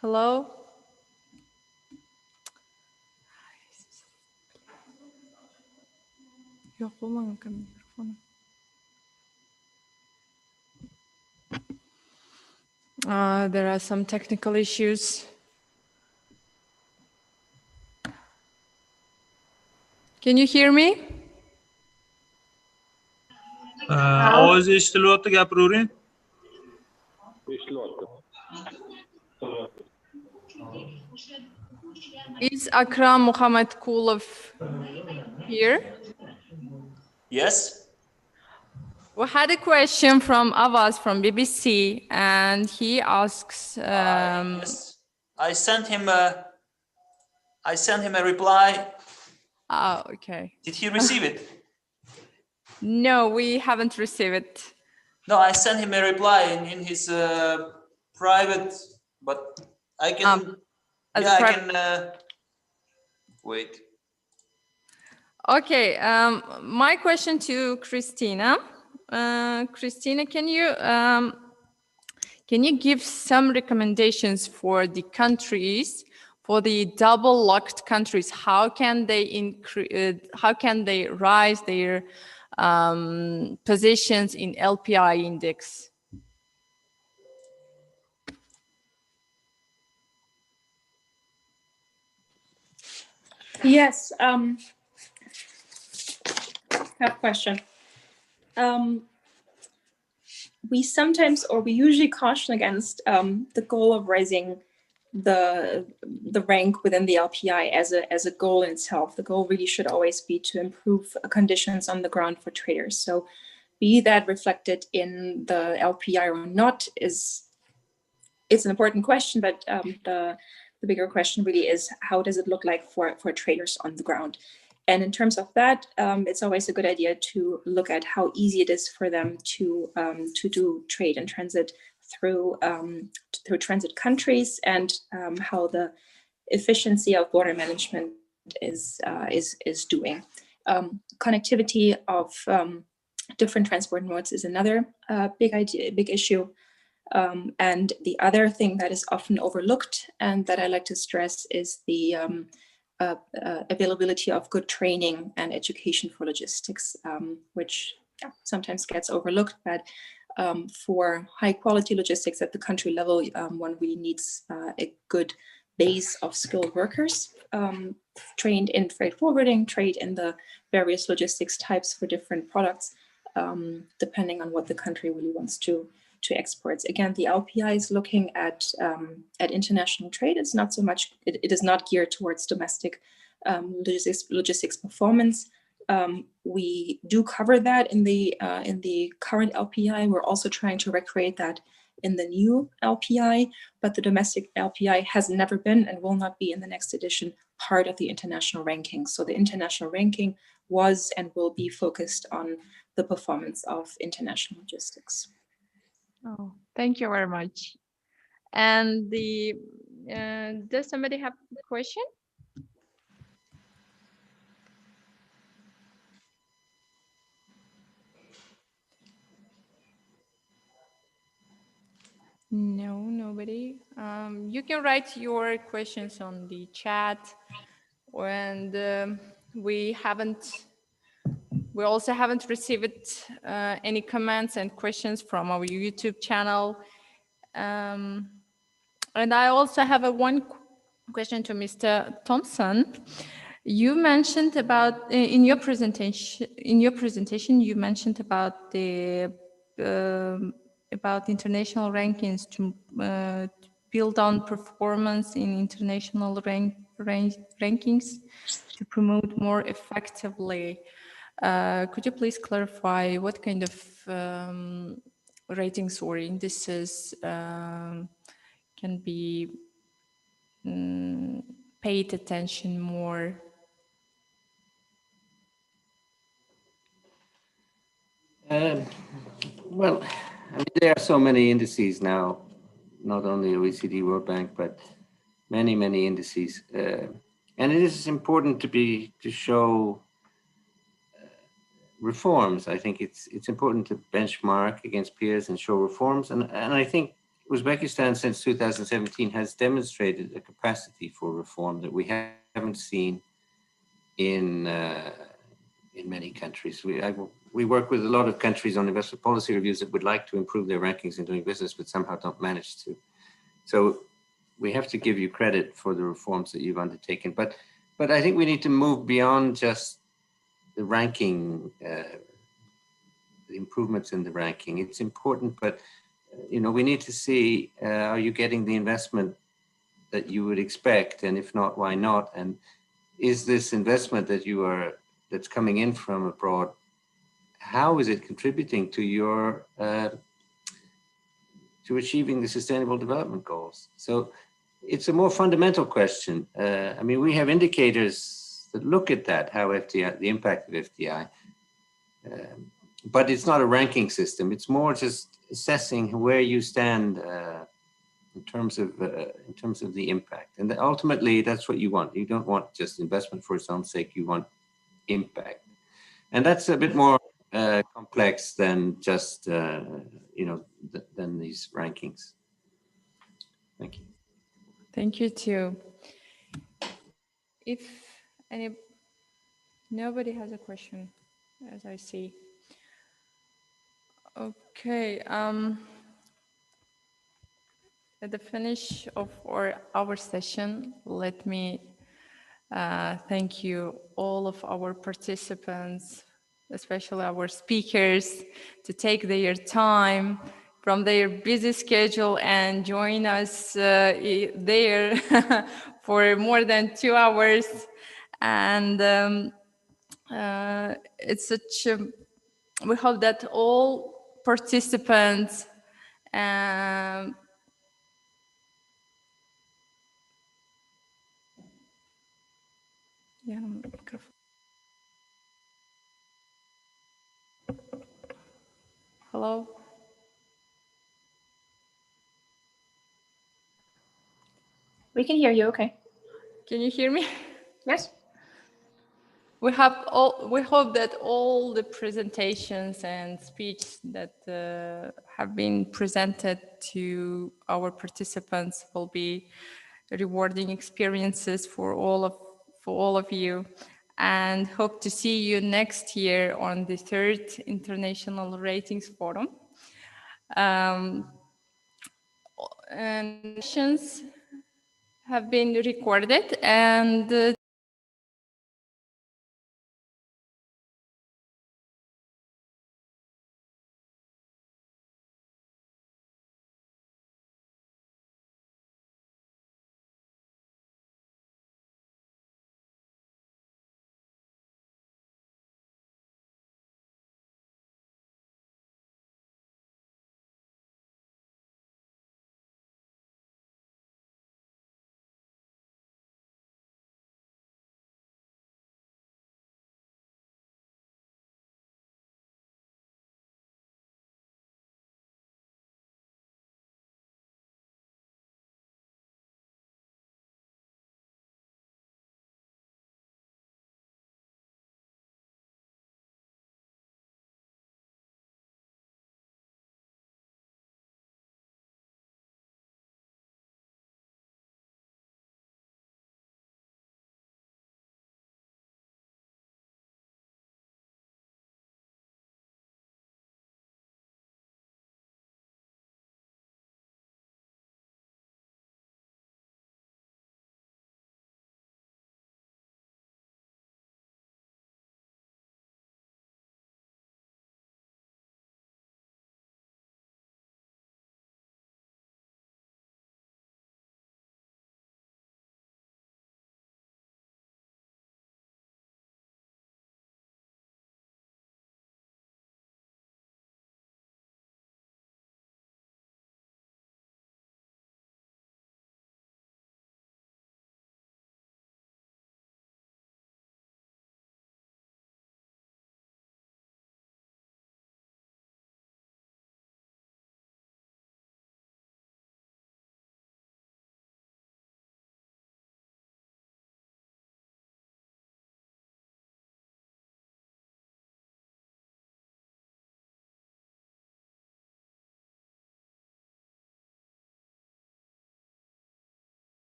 Hello? Yok, bulmadım mikrofonu. There are some technical issues. Can you hear me? Ovoz eshitilyapti, gapiravering. Is Akram Mohammed Kulov here? Yes. We had a question from Avaz from BBC, and he asks. Yes. I sent him a reply. Oh, okay. Did he receive it? No, we haven't received it. No, I sent him a reply in his private, but I can. Yeah, I can. Wait. Okay. My question to Christina. Christina, can you give some recommendations for the countries, for the double locked countries? How can they rise their positions in LPI index? Yes, tough question. We sometimes, or we usually caution against the goal of raising the rank within the LPI as a goal in itself. The goal really should always be to improve conditions on the ground for traders. So, be that reflected in the LPI or not it's an important question, but the bigger question really is, how does it look like for traders on the ground? And in terms of that, it's always a good idea to look at how easy it is for them to do trade and transit through transit countries, and how the efficiency of border management is doing. Connectivity of different transport modes is another big issue. And the other thing that is often overlooked and that I like to stress is the availability of good training and education for logistics, which sometimes gets overlooked. But for high quality logistics at the country level, one really needs a good base of skilled workers trained in freight forwarding, trade in the various logistics types for different products, depending on what the country really wants to exports. Again, the LPI is looking at international trade. It's not so much, it is not geared towards domestic logistics performance. We do cover that in the current LPI. We're also trying to recreate that in the new LPI, but the domestic LPI has never been and will not be in the next edition part of the international ranking. So the international ranking was and will be focused on the performance of international logistics. Oh, thank you very much. And does somebody have a question? No, nobody. You can write your questions on the chat, and we also haven't received any comments and questions from our YouTube channel. And I also have one question to Mr. Thompson. You mentioned about in your presentation. You mentioned about the about international rankings to build on performance in international rankings to promote more effectively. Could you please clarify what kind of ratings or indices can be paid attention more? Well, I mean, there are so many indices now, not only OECD, World Bank, but many, many indices. And it is important to show reforms. I think it's important to benchmark against peers and show reforms. And I think Uzbekistan since 2017 has demonstrated a capacity for reform that we haven't seen in many countries. We work with a lot of countries on investment policy reviews that would like to improve their rankings in doing business, but somehow don't manage to. So we have to give you credit for the reforms that you've undertaken. But I think we need to move beyond just the ranking, the improvements in the ranking. It's important, but we need to see, are you getting the investment that you would expect? And if not, why not? And is this investment that's coming in from abroad, how is it contributing to your to achieving the Sustainable Development Goals? So it's a more fundamental question. I mean, we have indicators that look at that, how FDI, the impact of FDI, but it's not a ranking system. It's more just assessing where you stand in terms of the impact. And ultimately, that's what you want. You don't want just investment for its own sake. You want impact, and that's a bit more complex than just than these rankings. Thank you. Thank you too. If nobody has a question, as I see. Okay. At the finish of our session, let me thank you all of our participants, especially our speakers, to take their time from their busy schedule and join us there for more than 2 hours. And it's such we hope that all participants Hello? We can hear you, okay. Can you hear me? Yes. We hope that all the presentations and speeches that have been presented to our participants will be rewarding experiences for all of you, and hope to see you next year on the 3rd International Ratings Forum. And sessions have been recorded, and